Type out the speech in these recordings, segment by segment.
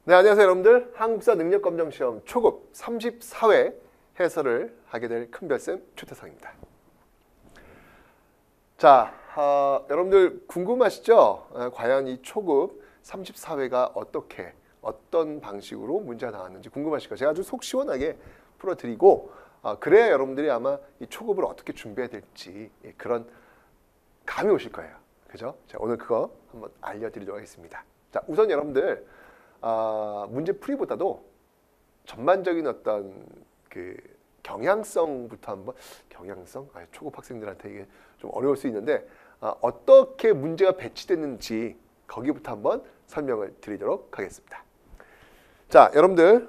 네, 안녕하세요 여러분들. 한국사 능력검정시험 초급 34회 해설을 하게 될 큰별쌤 최태성입니다. 자, 여러분들 궁금하시죠? 과연 이 초급 34회가 어떤 방식으로 문제가 나왔는지 궁금하실 거예요. 제가 아주 속 시원하게 풀어드리고 그래야 여러분들이 아마 이 초급을 어떻게 준비해야 될지 그런 감이 오실 거예요. 그죠? 자, 오늘 그거 한번 알려드리도록 하겠습니다. 자, 우선 여러분들 문제 풀이보다도 전반적인 어떤 그 경향성부터 한번 초급 학생들한테 이게 좀 어려울 수 있는데 어떻게 문제가 배치됐는지 거기부터 한번 설명을 드리도록 하겠습니다. 자, 여러분들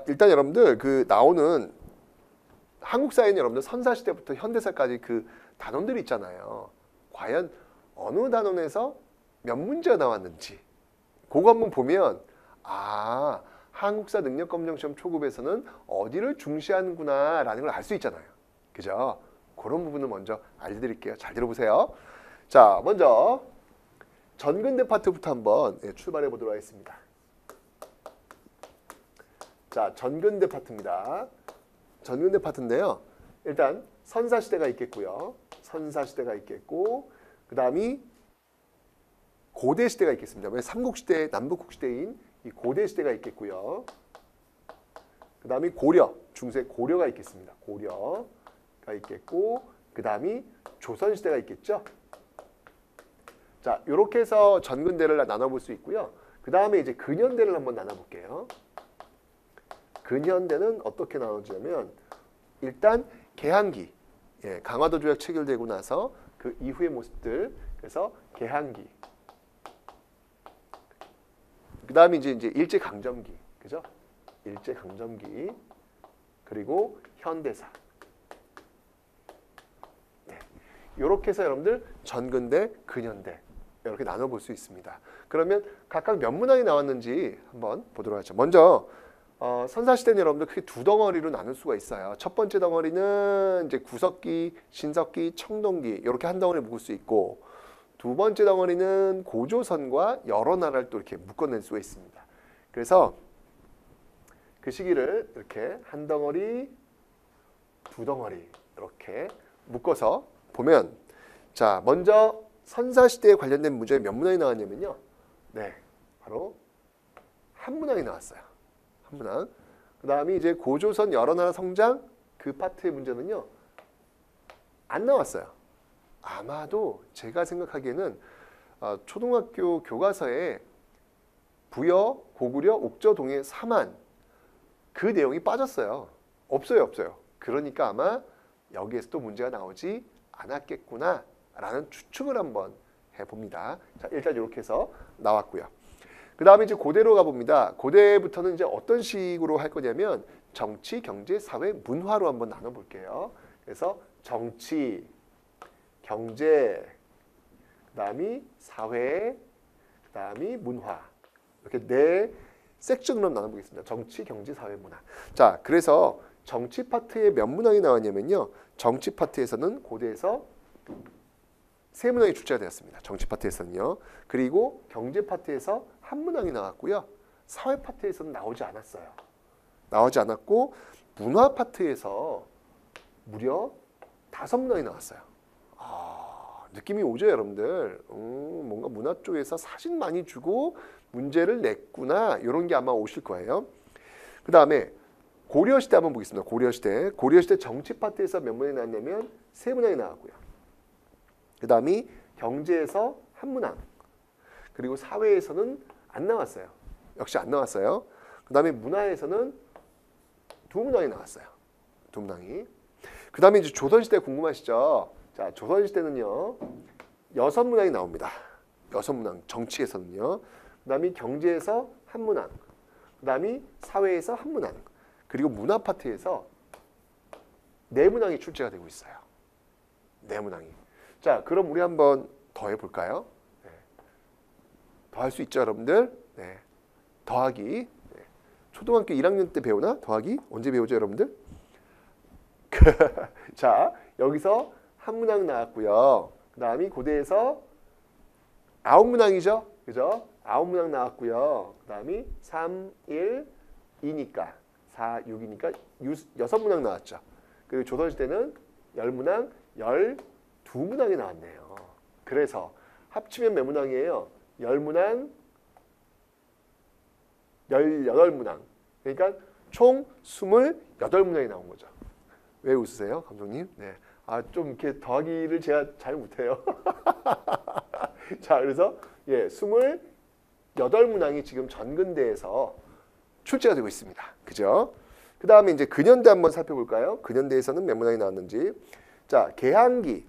일단 여러분들 그 나오는 한국사에는 여러분들 선사시대부터 현대사까지 그 단원들이 있잖아요. 과연 어느 단원에서 몇 문제가 나왔는지 그거 한번 보면 한국사 능력검정시험 초급에서는 어디를 중시하는구나 라는 걸 알 수 있잖아요. 그죠? 그런 부분을 먼저 알려드릴게요. 잘 들어보세요. 자, 먼저 전근대 파트부터 한번 출발해 보도록 하겠습니다. 자, 전근대 파트입니다. 전근대 파트인데요. 일단 선사시대가 있겠고요. 선사시대가 있겠고 그 다음이 고대시대가 있겠습니다. 왜 삼국시대, 남북국시대인 이 고대시대가 있겠고요. 그 다음이 고려, 중세 고려가 있겠습니다. 고려가 있겠고 그 다음이 조선시대가 있겠죠. 자, 이렇게 해서 전근대를 나눠볼 수 있고요. 그 다음에 이제 근현대를 한번 나눠볼게요. 근현대는 어떻게 나눠지냐면 일단 개항기, 강화도 조약 체결되고 나서 그 이후의 모습들, 그래서 개항기. 그 다음에 이제 일제강점기, 그죠? 일제강점기, 그리고 현대사. 네. 이렇게 해서 여러분들 전근대, 근현대 이렇게 나눠볼 수 있습니다. 그러면 각각 몇 문항이 나왔는지 한번 보도록 하죠. 먼저 선사시대는 여러분들 크게 두 덩어리로 나눌 수가 있어요. 첫 번째 덩어리는 이제 구석기, 신석기, 청동기 이렇게 한 덩어리 묶을 수 있고 두 번째 덩어리는 고조선과 여러 나라를 또 이렇게 묶어낼 수가 있습니다. 그래서 그 시기를 이렇게 한 덩어리, 두 덩어리 이렇게 묶어서 보면 자, 먼저 선사시대에 관련된 문제에 몇 문항이 나왔냐면요. 네, 바로 한 문항이 나왔어요. 한 문항. 그 다음에 이제 고조선 여러 나라 성장 그 파트의 문제는요. 안 나왔어요. 아마도 제가 생각하기에는 초등학교 교과서에 부여, 고구려, 옥저, 동해, 사만 그 내용이 빠졌어요. 없어요. 그러니까 아마 여기에서도 문제가 나오지 않았겠구나 라는 추측을 한번 해봅니다. 자, 일단 이렇게 해서 나왔고요. 그 다음에 이제 고대로 가봅니다. 고대부터는 이제 어떤 식으로 할 거냐면 정치, 경제, 사회, 문화로 한번 나눠볼게요. 그래서 정치, 경제, 그 다음이 사회, 그 다음이 문화 이렇게 네 섹션으로 나눠보겠습니다. 정치, 경제, 사회, 문화. 자, 그래서 정치 파트에 몇 문항이 나왔냐면요. 정치 파트에서는 고대에서 세 문항이 출제가 되었습니다. 정치 파트에서는요. 그리고 경제 파트에서 한 문항이 나왔고요. 사회 파트에서는 나오지 않았어요. 나오지 않았고 문화 파트에서 무려 5문항이 나왔어요. 느낌이 오죠, 여러분들? 뭔가 문화 쪽에서 사진 많이 주고 문제를 냈구나 이런 게 아마 오실 거예요. 그 다음에 고려시대 한번 보겠습니다. 고려시대 정치 파트에서 몇 문항이 나왔냐면 3문항이 나왔고요. 그 다음이 경제에서 한 문항, 그리고 사회에서는 안 나왔어요. 역시 안 나왔어요. 그 다음에 문화에서는 2문항이 나왔어요. 2문항이. 그 다음에 이제 조선시대 궁금하시죠? 자, 조선시대는요, 6문항이 나옵니다. 6문항, 정치에서는요. 그 다음에 경제에서 한 문항, 그 다음에 사회에서 한 문항, 그리고 문화 파트에서 4문항이 출제가 되고 있어요. 4문항이. 자, 그럼 우리 한번 더 해볼까요? 네. 더 할 수 있죠, 여러분들? 네. 더하기. 네. 초등학교 1학년 때 배우나? 더하기? 언제 배우죠, 여러분들? 자, 여기서 한 문항 나왔고요. 그 다음에 고대에서 9문항이죠? 그죠? 9문항 나왔고요. 그 다음에 3, 1, 2니까 4, 6이니까 6문항 나왔죠. 그리고 조선시대는 10문항, 12문항이 나왔네요. 그래서 합치면 몇 문항이에요? 10문항, 18문항. 그러니까 총 28문항이 나온 거죠. 왜 웃으세요, 감독님? 네. 아, 좀 이렇게 더하기를 제가 잘 못해요. 자, 그래서 28문항이 지금 전근대에서 출제가 되고 있습니다. 그죠? 그 다음에 이제 근현대 한번 살펴볼까요? 근현대에서는 몇 문항이 나왔는지. 자, 개항기.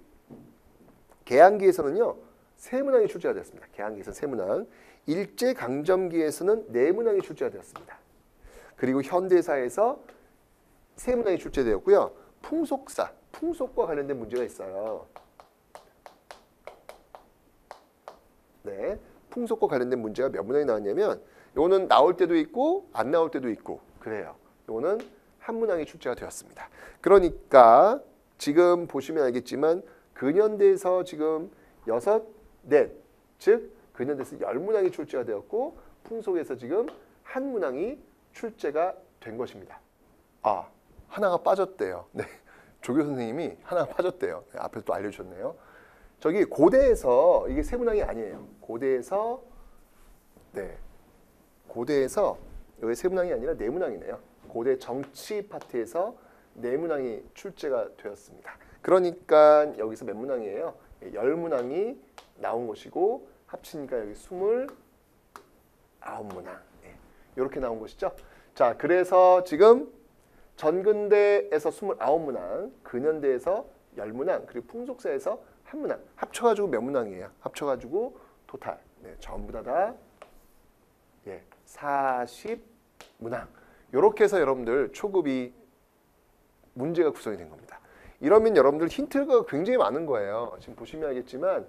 개항기에서는요, 3문항이 출제가 되었습니다. 개항기에서는 3문항. 일제강점기에서는 4문항이 출제가 되었습니다. 그리고 현대사에서 3문항이 출제되었고요. 풍속사, 풍속과 관련된 문제가 있어요. 네, 풍속과 관련된 문제가 몇 문항이 나왔냐면 이거는 나올 때도 있고 안 나올 때도 있고 그래요. 이거는 한 문항이 출제가 되었습니다. 그러니까 지금 보시면 알겠지만 근현대에서 지금 6, 4, 즉 근현대에서 10문항이 출제가 되었고 풍속에서 지금 한 문항이 출제가 된 것입니다. 아, 하나가 빠졌대요. 네, 조교 선생님이 하나가 빠졌대요. 네, 앞에서 또 알려주셨네요. 저기 고대에서 이게 3문항이 아니에요. 고대에서 고대에서 여기 3문항이 아니라 4문항이네요. 고대 정치 파트에서 4문항이 출제가 되었습니다. 그러니까 여기서 몇 문항이에요? 10문항이 나온 것이고 합치니까 여기 29문항. 네, 이렇게 나온 것이죠. 자, 그래서 지금 전근대에서 29문항, 근현대에서 10문항, 그리고 풍속사에서 1문항 합쳐가지고 몇 문항이에요? 합쳐가지고 토탈 전부 다 40문항. 이렇게 해서 여러분들 초급이 문제가 구성이 된 겁니다. 이러면 여러분들 힌트가 굉장히 많은 거예요. 지금 보시면 알겠지만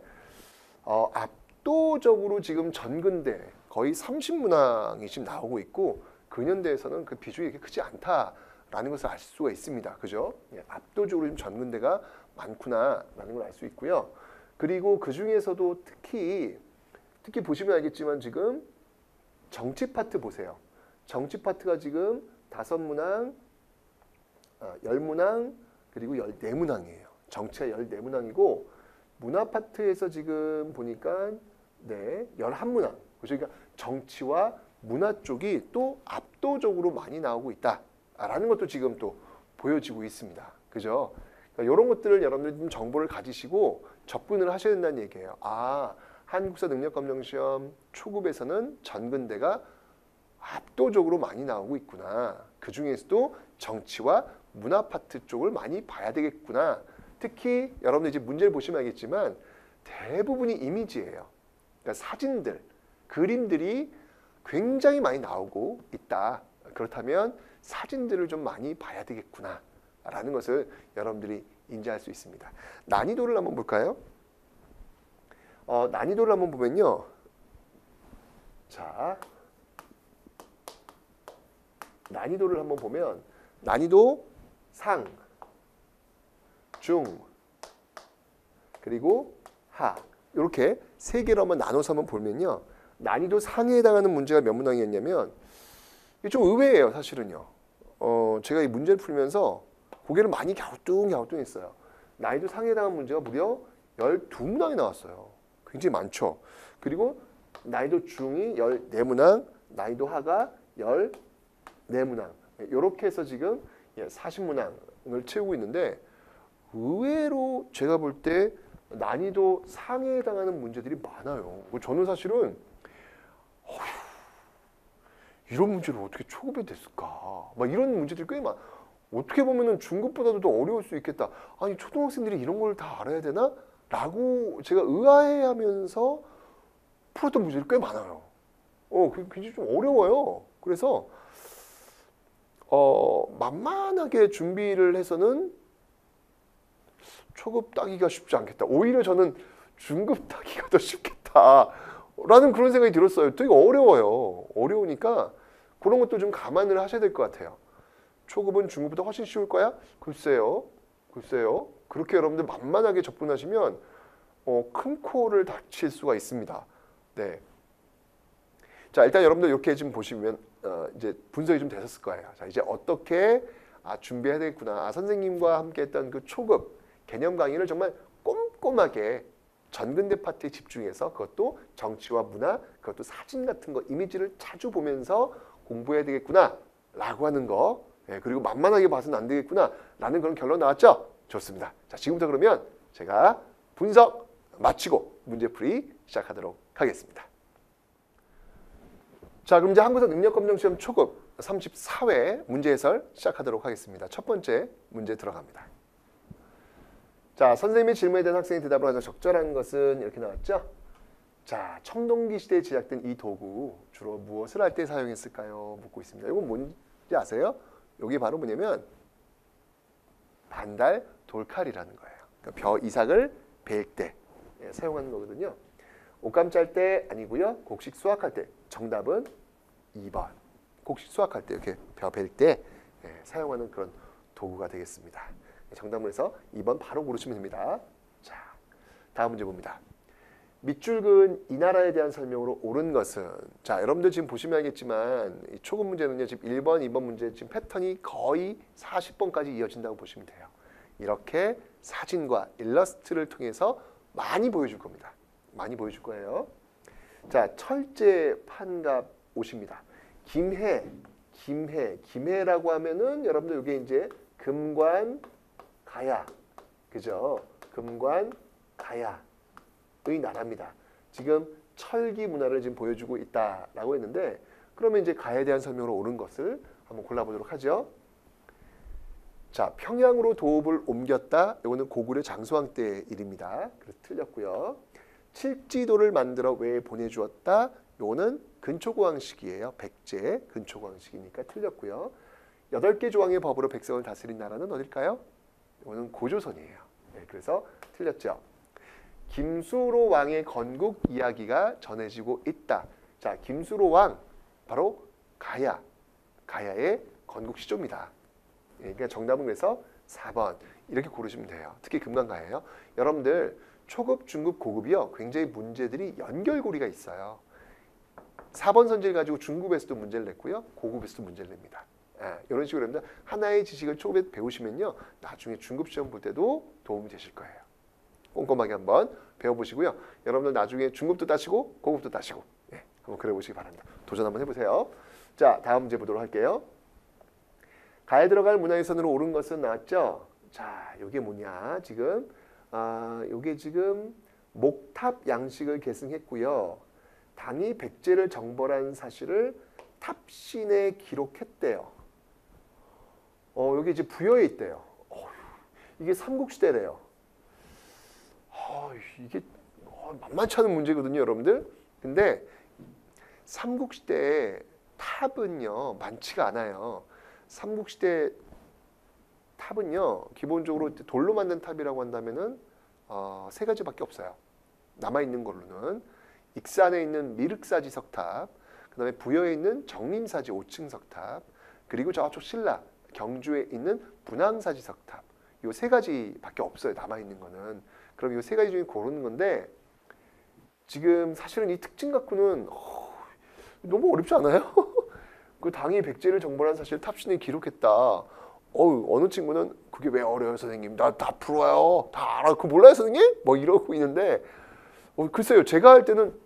압도적으로 지금 전근대 거의 30문항이 지금 나오고 있고 근현대에서는 그 비중이 이렇게 크지 않다라는 것을 알 수가 있습니다. 그죠? 압도적으로 지금 전근대가 많구나라는 걸 알 수 있고요. 그리고 그 중에서도 특히 보시면 알겠지만 지금 정치 파트 보세요. 정치 파트가 지금 5문항, 10문항, 그리고 14문항이에요. 정치가 14문항이고 문화 파트에서 지금 보니까 11문항. 그러니까 정치와 문화 쪽이 또 압도적으로 많이 나오고 있다라는 것도 지금 또 보여지고 있습니다. 그죠? 그러니까 이런 것들을 여러분들이 좀 정보를 가지시고 접근을 하셔야 된다는 얘기예요. 아, 한국사 능력검정시험 초급에서는 전근대가 압도적으로 많이 나오고 있구나. 그 중에서도 정치와 문화 파트 쪽을 많이 봐야 되겠구나. 특히 여러분들 이제 문제를 보시면 알겠지만 대부분이 이미지예요. 그러니까 사진들, 그림들이 굉장히 많이 나오고 있다. 그렇다면 사진들을 좀 많이 봐야 되겠구나 라는 것을 여러분들이 인지할 수 있습니다. 난이도를 한번 볼까요? 난이도를 한번 보면요. 자, 난이도를 한번 보면 난이도 상, 중, 그리고 하 이렇게 3개로 한번 나눠서 한번 보면요. 난이도 상에 해당하는 문제가 몇 문항이었냐면 이게 좀 의외예요. 사실은요. 제가 이 문제를 풀면서 고개를 많이 갸우뚱했어요. 난이도 상에 해당하는 문제가 무려 12문항이 나왔어요. 굉장히 많죠. 그리고 난이도 중이 14문항, 난이도 하가 14문항. 이렇게 해서 지금 40문항을 채우고 있는데 의외로 제가 볼 때 난이도 상에 해당하는 문제들이 많아요. 저는 사실은 이런 문제를 어떻게 초급에 됐을까? 막 이런 문제들이 꽤 많아. 어떻게 보면은 중급보다도 더 어려울 수 있겠다. 아니 초등학생들이 이런 걸 다 알아야 되나? 라고 제가 의아해하면서 풀었던 문제들이 꽤 많아요. 굉장히 좀 어려워요. 그래서 만만하게 준비를 해서는 초급 따기가 쉽지 않겠다. 오히려 저는 중급 따기가 더 쉽겠다라는 그런 생각이 들었어요. 되게 어려워요. 어려우니까 그런 것도 좀 감안을 하셔야 될 것 같아요. 초급은 중급보다 훨씬 쉬울 거야? 글쎄요. 그렇게 여러분들 만만하게 접근하시면 큰 코를 다칠 수가 있습니다. 네. 자, 일단 여러분들 이렇게 지금 보시면 이제 분석이 좀 되셨을 거예요. 자, 이제 어떻게 준비해야 되겠구나. 선생님과 함께 했던 그 초급 개념 강의를 정말 꼼꼼하게 전근대 파트에 집중해서 그것도 정치와 문화, 그것도 사진 같은 거, 이미지를 자주 보면서 공부해야 되겠구나 라고 하는 거. 예, 그리고 만만하게 봐서는 안 되겠구나 라는 그런 결론 나왔죠? 좋습니다. 자, 지금부터 그러면 제가 분석 마치고 문제풀이 시작하도록 하겠습니다. 자, 그럼 이제 한국사 능력검정시험 초급 34회 문제 해설 시작하도록 하겠습니다. 첫 번째 문제 들어갑니다. 자, 선생님의 질문에 대한 학생이 대답을 하자. 적절한 것은 이렇게 나왔죠? 자, 청동기 시대에 제작된 이 도구 주로 무엇을 할 때 사용했을까요? 묻고 있습니다. 이건 뭔지 아세요? 여기 바로 뭐냐면 반달 돌칼이라는 거예요. 그러니까 벼 이삭을 벨 때 사용하는 거거든요. 옷감 짤 때 아니고요. 곡식 수확할 때. 정답은 2번. 곡식 수확할 때 이렇게 벼 벨 때 사용하는 그런 도구가 되겠습니다. 정답을 해서 2번 바로 고르시면 됩니다. 자, 다음 문제 봅니다. 밑줄 그은 이 나라에 대한 설명으로 옳은 것은, 자, 여러분들 지금 보시면 알겠지만 이 초급 문제는요, 지금 1번, 2번 문제 지금 패턴이 거의 40번까지 이어진다고 보시면 돼요. 이렇게 사진과 일러스트를 통해서 많이 보여줄 겁니다. 많이 보여줄 거예요. 자, 철제 판갑 옷입니다. 김해라고 하면은 여러분들 이게 이제 금관 가야, 그죠? 금관 가야의 나라입니다. 지금 철기 문화를 지금 보여주고 있다라고 했는데, 그러면 이제 가야에 대한 설명으로 옳은 것을 한번 골라보도록 하죠. 자, 평양으로 도읍을 옮겼다. 이거는 고구려 장수왕 때의 일입니다. 그래서 틀렸고요. 칠지도를 만들어 왜 보내주었다. 요거는 근초고왕식이에요. 백제 근초고왕식이니까 틀렸고요. 8개 조항의 법으로 백성을 다스린 나라는 어딜까요? 이거는 고조선이에요. 네, 그래서 틀렸죠. 김수로 왕의 건국 이야기가 전해지고 있다. 자, 김수로 왕 바로 가야의 건국 시조입니다. 그러니까 정답은 그래서 4번 이렇게 고르시면 돼요. 특히 금강가예요. 여러분들 초급, 중급, 고급이요. 굉장히 문제들이 연결고리가 있어요. 4번 선지를 가지고 중급에서도 문제를 냈고요. 고급에서도 문제를 냅니다. 이런 식으로 여러분들 하나의 지식을 초급에 배우시면요. 나중에 중급 시험 볼 때도 도움이 되실 거예요. 꼼꼼하게 한번 배워보시고요. 여러분들 나중에 중급도 따시고 고급도 따시고 한번 그래보시기 바랍니다. 도전 한번 해보세요. 자, 다음 문제 보도록 할게요. 가에 들어갈 문화유산으로 옳은 것은 나왔죠? 자, 이게 뭐냐? 지금 요게 지금 목탑 양식을 계승했고요. 당이 백제를 정벌한 사실을 탑신에 기록했대요. 여기 이제 부여에 있대요. 이게 삼국시대래요. 이게 만만치 않은 문제거든요, 여러분들. 근데 삼국시대에 탑은요 많지가 않아요. 삼국시대 탑은요 기본적으로 돌로 만든 탑이라고 한다면은 3가지밖에 없어요. 남아있는 걸로는 익산에 있는 미륵사지 석탑, 그 다음에 부여에 있는 정림사지 5층 석탑, 그리고 저쪽 신라 경주에 있는 분황사지 석탑. 요 3가지밖에 없어요. 남아있는 거는. 그럼 요 3가지 중에 고르는 건데, 지금 사실은 이 특징 갖고는 너무 어렵지 않아요? 그 당이 백제를 정벌한 사실 탑신에 기록했다. 어느 친구는 그게 왜 어려워요, 선생님? 나 다 풀어요. 다 알아. 그거 몰라요, 선생님? 뭐 이러고 있는데, 글쎄요. 제가 할 때는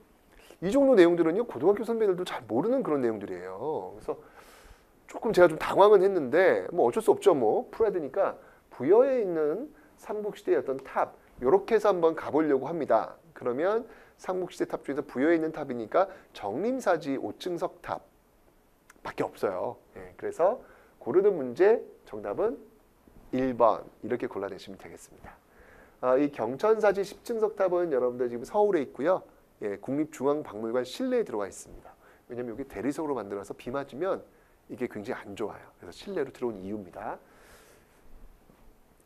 이 정도 내용들은요, 고등학교 선배들도 잘 모르는 그런 내용들이에요. 그래서 조금 제가 좀 당황은 했는데, 뭐 어쩔 수 없죠, 뭐. 풀어야 되니까. 부여에 있는 삼국시대의 어떤 탑, 요렇게 해서 한번 가보려고 합니다. 그러면 삼국시대 탑 중에서 부여에 있는 탑이니까 정림사지 5층 석탑 밖에 없어요. 그래서 고르는 문제 정답은 1번 이렇게 골라내시면 되겠습니다. 이 경천사지 10층석탑은 여러분들 지금 서울에 있고요. 예, 국립중앙박물관 실내에 들어와 있습니다. 왜냐면 여기 대리석으로 만들어서 비 맞으면 이게 굉장히 안 좋아요. 그래서 실내로 들어온 이유입니다.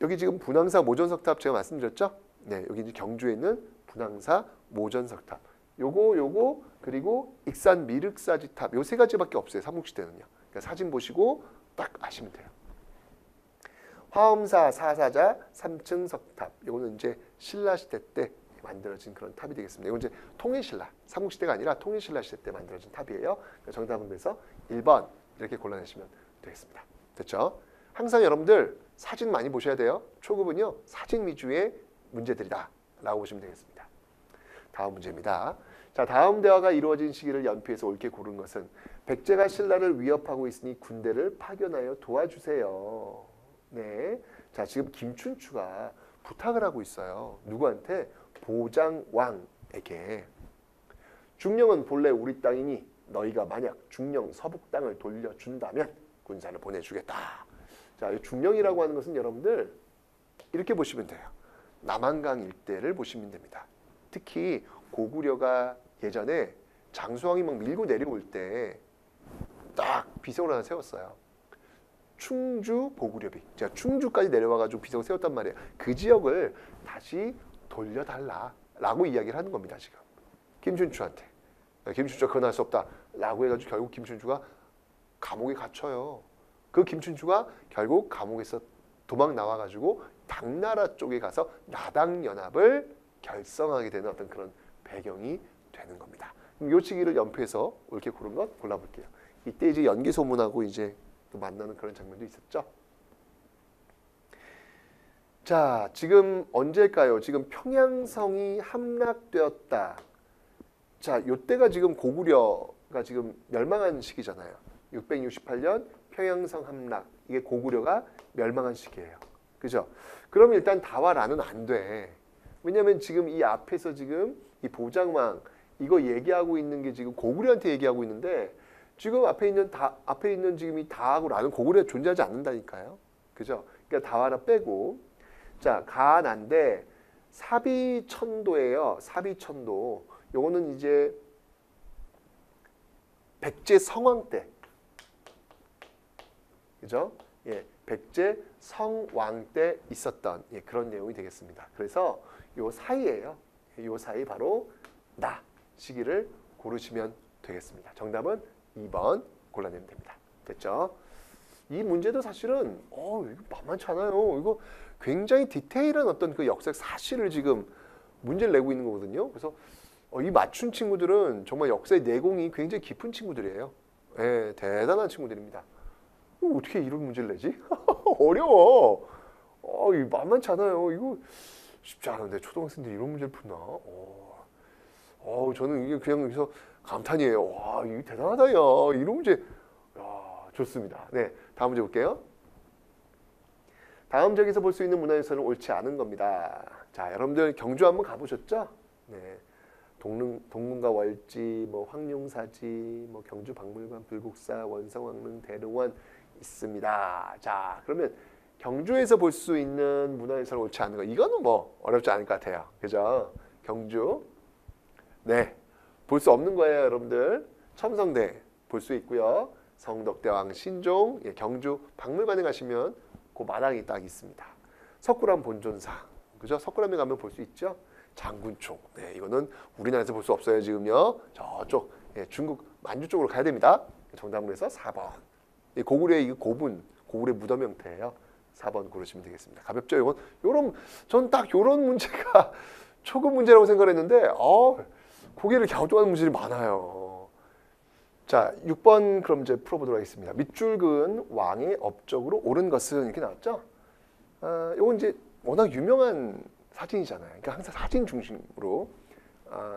여기 지금 분황사 모전석탑 제가 말씀드렸죠? 네, 여기 이제 경주에 있는 분황사 모전석탑. 요거 그리고 익산 미륵사지탑 요 세 가지밖에 없어요. 삼국시대는요. 그러니까 사진 보시고 딱 아시면 돼요. 화엄사 사사자 3층 석탑. 요거는 이제 신라 시대 때 만들어진 그런 탑이 되겠습니다. 이건 이제 통일신라, 삼국시대가 아니라 통일신라 시대 때 만들어진 탑이에요. 정답은 그래서 1번 이렇게 골라내시면 되겠습니다. 됐죠? 항상 여러분들 사진 많이 보셔야 돼요. 초급은요 사진 위주의 문제들이다 라고 보시면 되겠습니다. 다음 문제입니다. 자, 다음 대화가 이루어진 시기를 연피해서 옳게 고른 것은 백제가 신라를 위협하고 있으니 군대를 파견하여 도와주세요. 네, 자 지금 김춘추가 부탁을 하고 있어요. 누구한테? 보장왕에게. 중령은 본래 우리 땅이니 너희가 만약 중령 서북 땅을 돌려준다면 군사를 보내주겠다. 자, 이 중령이라고 하는 것은 여러분들 이렇게 보시면 돼요. 남한강 일대를 보시면 됩니다. 특히 고구려가 예전에 장수왕이 막 밀고 내려올 때 딱 비석을 하나 세웠어요. 충주 고구려비. 제가 충주까지 내려와가지고 비석을 세웠단 말이에요. 그 지역을 다시 돌려달라라고 이야기를 하는 겁니다. 지금 김춘추한테. 김춘추가 그건 할 수 없다라고 해가지고 결국 김춘추가 감옥에 갇혀요. 그 김춘추가 결국 감옥에서 도망 나와가지고 당나라 쪽에 가서 나당연합을 결성하게 되는 어떤 그런 배경이 되는 겁니다. 그럼 이 시기를 연표해서 옳게 고른 것 골라볼게요. 이때 이제 연기소문하고 이제 또 만나는 그런 장면도 있었죠. 자, 지금 언제일까요? 지금 평양성이 함락되었다. 자, 이때가 지금 고구려가 지금 멸망한 시기잖아요. 668년 평양성 함락. 이게 고구려가 멸망한 시기예요. 그죠? 그럼 일단 다와라는 안 돼. 왜냐면 지금 이 앞에서 지금 이 보장왕 이거 얘기하고 있는 게 지금 고구려한테 얘기하고 있는데 지금 앞에 있는 지금 이 다하고 라는 고구려 존재하지 않는다니까요. 그죠? 그러니까 다와라 빼고 자, 가난데 사비천도예요. 사비천도. 요거는 이제 백제 성왕 때. 그죠? 예. 백제 성왕 때 있었던 그런 내용이 되겠습니다. 그래서 요 사이예요. 요 사이 바로 나 시기를 고르시면 되겠습니다. 정답은 2번 골라내면 됩니다. 됐죠? 이 문제도 사실은 이거 만만치 않아요. 이거 굉장히 디테일한 어떤 그 역사 사실을 지금 문제를 내고 있는 거거든요. 그래서 이 맞춘 친구들은 정말 역사의 내공이 굉장히 깊은 친구들이에요. 예, 대단한 친구들입니다. 어떻게 이런 문제를 내지? 어려워. 이거 만만치 않아요. 이거 쉽지 않은데 초등학생들이 이런 문제를 푸나? 저는 이게 그냥 여기서 감탄이에요. 와, 이거 대단하다, 야. 이런 문제. 야, 좋습니다. 네, 다음 문제 볼게요. 다음 지역에서 볼 수 있는 문화유산은 옳지 않은 겁니다. 자, 여러분들 경주 한번 가보셨죠? 네, 동문과 월지, 뭐 황룡사지, 뭐 경주박물관, 불국사, 원성왕릉, 대릉원 있습니다. 자, 그러면 경주에서 볼 수 있는 문화유산은 옳지 않은 거. 이거는 뭐 어렵지 않을 것 같아요. 그죠? 경주. 네, 볼 수 없는 거예요, 여러분들. 첨성대 볼 수 있고요. 성덕대왕 신종, 경주 박물관에 가시면 그 마당이 딱 있습니다. 석굴암 본존상, 그죠? 석굴암에 가면 볼 수 있죠. 장군총, 네, 이거는 우리나라에서 볼 수 없어요, 지금요. 저쪽 중국 만주 쪽으로 가야 됩니다. 정답은 해서 4번. 고구려의 이 고분, 고구려 무덤 형태예요. 4번 고르시면 되겠습니다. 가볍죠, 이건? 전 딱 요런 문제가 초급 문제라고 생각했는데, 고개를 갸우뚱하는 문제들이 많아요. 자, 6번 그럼 이제 풀어보도록 하겠습니다. 밑줄근 왕의 업적으로 옳은 것은 이렇게 나왔죠? 요건 이제 워낙 유명한 사진이잖아요. 그러니까 항상 사진 중심으로.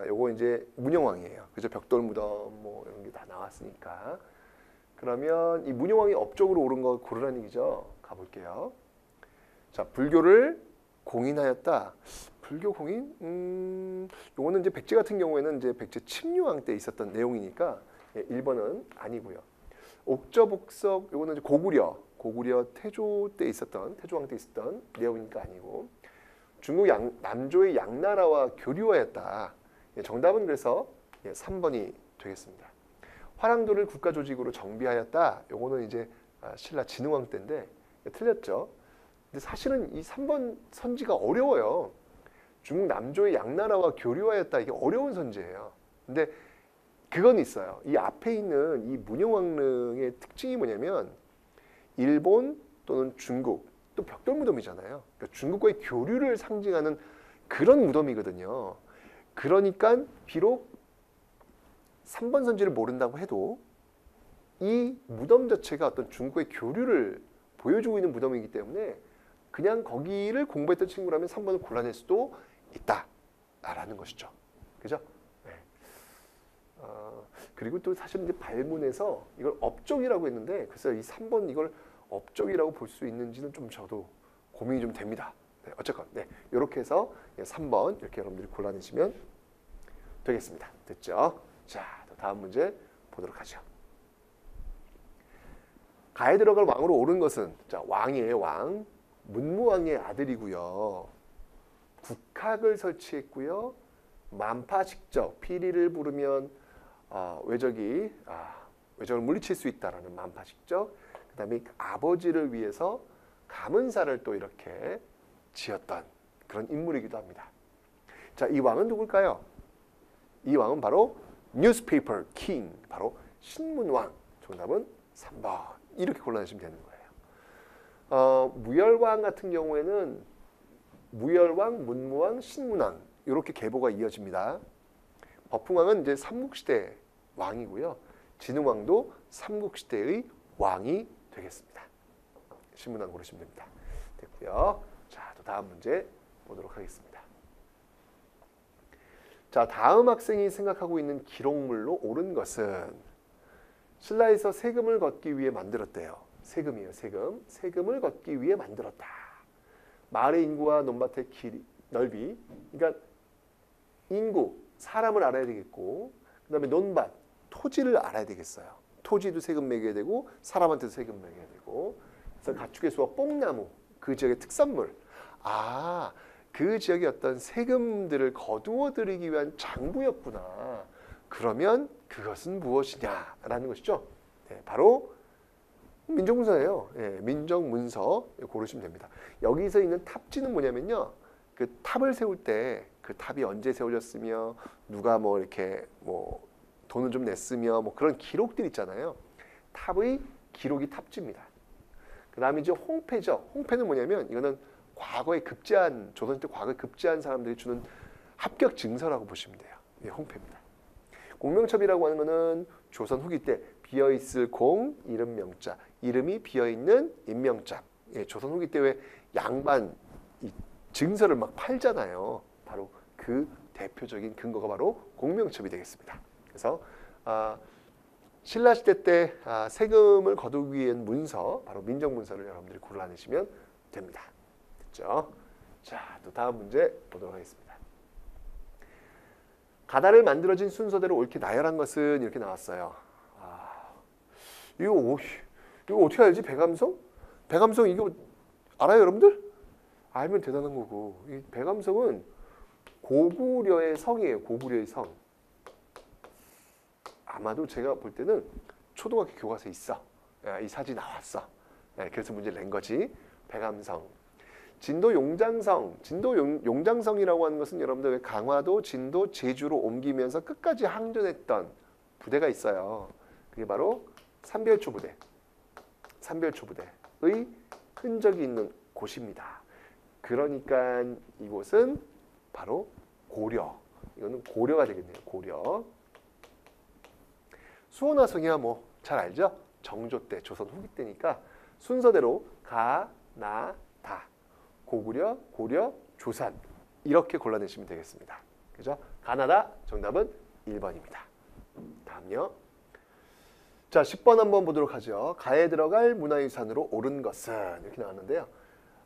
요거 이제 문영왕이에요. 그죠? 벽돌무덤 뭐 이런 게 다 나왔으니까. 그러면 이 문영왕이 업적으로 옳은 거 고르라는 얘기죠. 가볼게요. 자, 불교를 공인하였다. 불교 공인? 요거는 이제 백제 같은 경우에는 이제 백제 침류왕 때 있었던 내용이니까 1번은 아니고요. 옥저복석 요거는 이제 고구려 고구려 태조 때 있었던 태조왕 때 있었던 내용이니까 아니고 중국 남조의 양나라와 교류하였다. 정답은 그래서 3번이 되겠습니다. 화랑도를 국가 조직으로 정비하였다. 요거는 이제 신라 진흥왕 때인데 틀렸죠. 근데 사실은 이 3번 선지가 어려워요. 중국 남조의 양나라와 교류하였다. 이게 어려운 선지예요. 근데 그건 있어요. 이 앞에 있는 이 문영왕릉의 특징이 뭐냐면 일본 또는 중국 또 벽돌 무덤이잖아요. 그러니까 중국과의 교류를 상징하는 그런 무덤이거든요. 그러니까 비록 3번 선지를 모른다고 해도 이 무덤 자체가 어떤 중국과의 교류를 보여주고 있는 무덤이기 때문에 그냥 거기를 공부했던 친구라면 3번을 골라낼 수도 있다라는 것이죠. 그죠? 네. 그리고 또 사실은 이제 발문에서 이걸 업적이라고 했는데 그래서 이 3번 이걸 업적이라고 볼 수 있는지는 좀 저도 고민이 좀 됩니다. 네, 어쨌건 네, 이렇게 해서 3번 이렇게 여러분들이 골라내시면 되겠습니다. 됐죠? 자, 다음 문제 보도록 하죠. 가에 들어갈 왕으로 오른 것은 자, 왕이에요, 왕. 문무왕의 아들이고요. 국학을 설치했고요. 만파식적, 피리를 부르면 외적을 물리칠 수 있다라는 만파식적. 그다음에 아버지를 위해서 가문사를 또 이렇게 지었던 그런 인물이기도 합니다. 자, 이 왕은 누굴까요? 이 왕은 바로 newspaper king, 바로 신문왕. 정답은 3번. 이렇게 골라내시면 되는 거예요. 무열왕 같은 경우에는 무열왕, 문무왕, 신문왕 이렇게 계보가 이어집니다. 버풍왕은 이제 삼국시대 왕이고요. 진흥왕도 삼국시대의 왕이 되겠습니다. 신문왕 고르시면 됩니다. 됐고요. 자, 또 다음 문제 보도록 하겠습니다. 자, 다음 학생이 생각하고 있는 기록물로 옳은 것은 신라에서 세금을 걷기 위해 만들었대요. 세금이에요, 세금. 세금을 걷기 위해 만들었다. 마을의 인구와 논밭의 넓이. 그러니까 인구, 사람을 알아야 되겠고 그다음에 논밭, 토지를 알아야 되겠어요. 토지도 세금 매겨야 되고 사람한테도 세금 매겨야 되고 그래서 가축의 수와 뽕나무, 그 지역의 특산물. 그 지역의 어떤 세금들을 거두어들이기 위한 장부였구나. 그러면 그것은 무엇이냐라는 것이죠. 네, 바로 민정문서예요. 네, 민정문서 고르시면 됩니다. 여기서 있는 탑지는 뭐냐면요. 그 탑을 세울 때 그 탑이 언제 세워졌으며 누가 뭐 이렇게 뭐 돈을 좀 냈으며 뭐 그런 기록들 있잖아요. 탑의 기록이 탑지입니다. 그 다음에 이제 홍패죠. 홍패는 뭐냐면 이거는 과거에 급제한, 조선 때 과거에 급제한 사람들이 주는 합격 증서라고 보시면 돼요. 이게 홍패입니다. 공명첩이라고 하는 거는 조선 후기 때 비어있을 공, 이름 명자, 이름이 비어있는 인명자. 예, 조선 후기 때 왜 양반 이 증서를 막 팔잖아요. 바로 그 대표적인 근거가 바로 공명첩이 되겠습니다. 그래서 신라시대 때 세금을 거두기 위한 문서, 바로 민정문서를 여러분들이 골라내시면 됩니다. 됐죠? 자, 또 다음 문제 보도록 하겠습니다. 가다를 만들어진 순서대로 옳게 나열한 것은 이렇게 나왔어요. 이거 어떻게 알지? 배감성? 배감성 이거 알아요, 여러분들? 알면 대단한 거고. 이 배감성은 고구려의 성이에요. 고구려의 성. 아마도 제가 볼 때는 초등학교 교과서에 있어. 이 사진이 나왔어. 그래서 문제를 낸 거지. 배감성. 진도 용장성. 진도 용장성이라고 하는 것은 여러분들 강화도, 진도, 제주로 옮기면서 끝까지 항전했던 부대가 있어요. 그게 바로 삼별초부대. 삼별초부대의 흔적이 있는 곳입니다. 그러니까 이곳은 바로 고려. 이거는 고려가 되겠네요. 고려. 수원화성이야 뭐 잘 알죠? 정조 때, 조선 후기 때니까 순서대로 가, 나, 다. 고구려, 고려, 조선 이렇게 골라내시면 되겠습니다. 그죠? 가나다 정답은 1번입니다. 다음요. 자, 10번 한번 보도록 하죠. 가에 들어갈 문화유산으로 옳은 것은 이렇게 나왔는데요.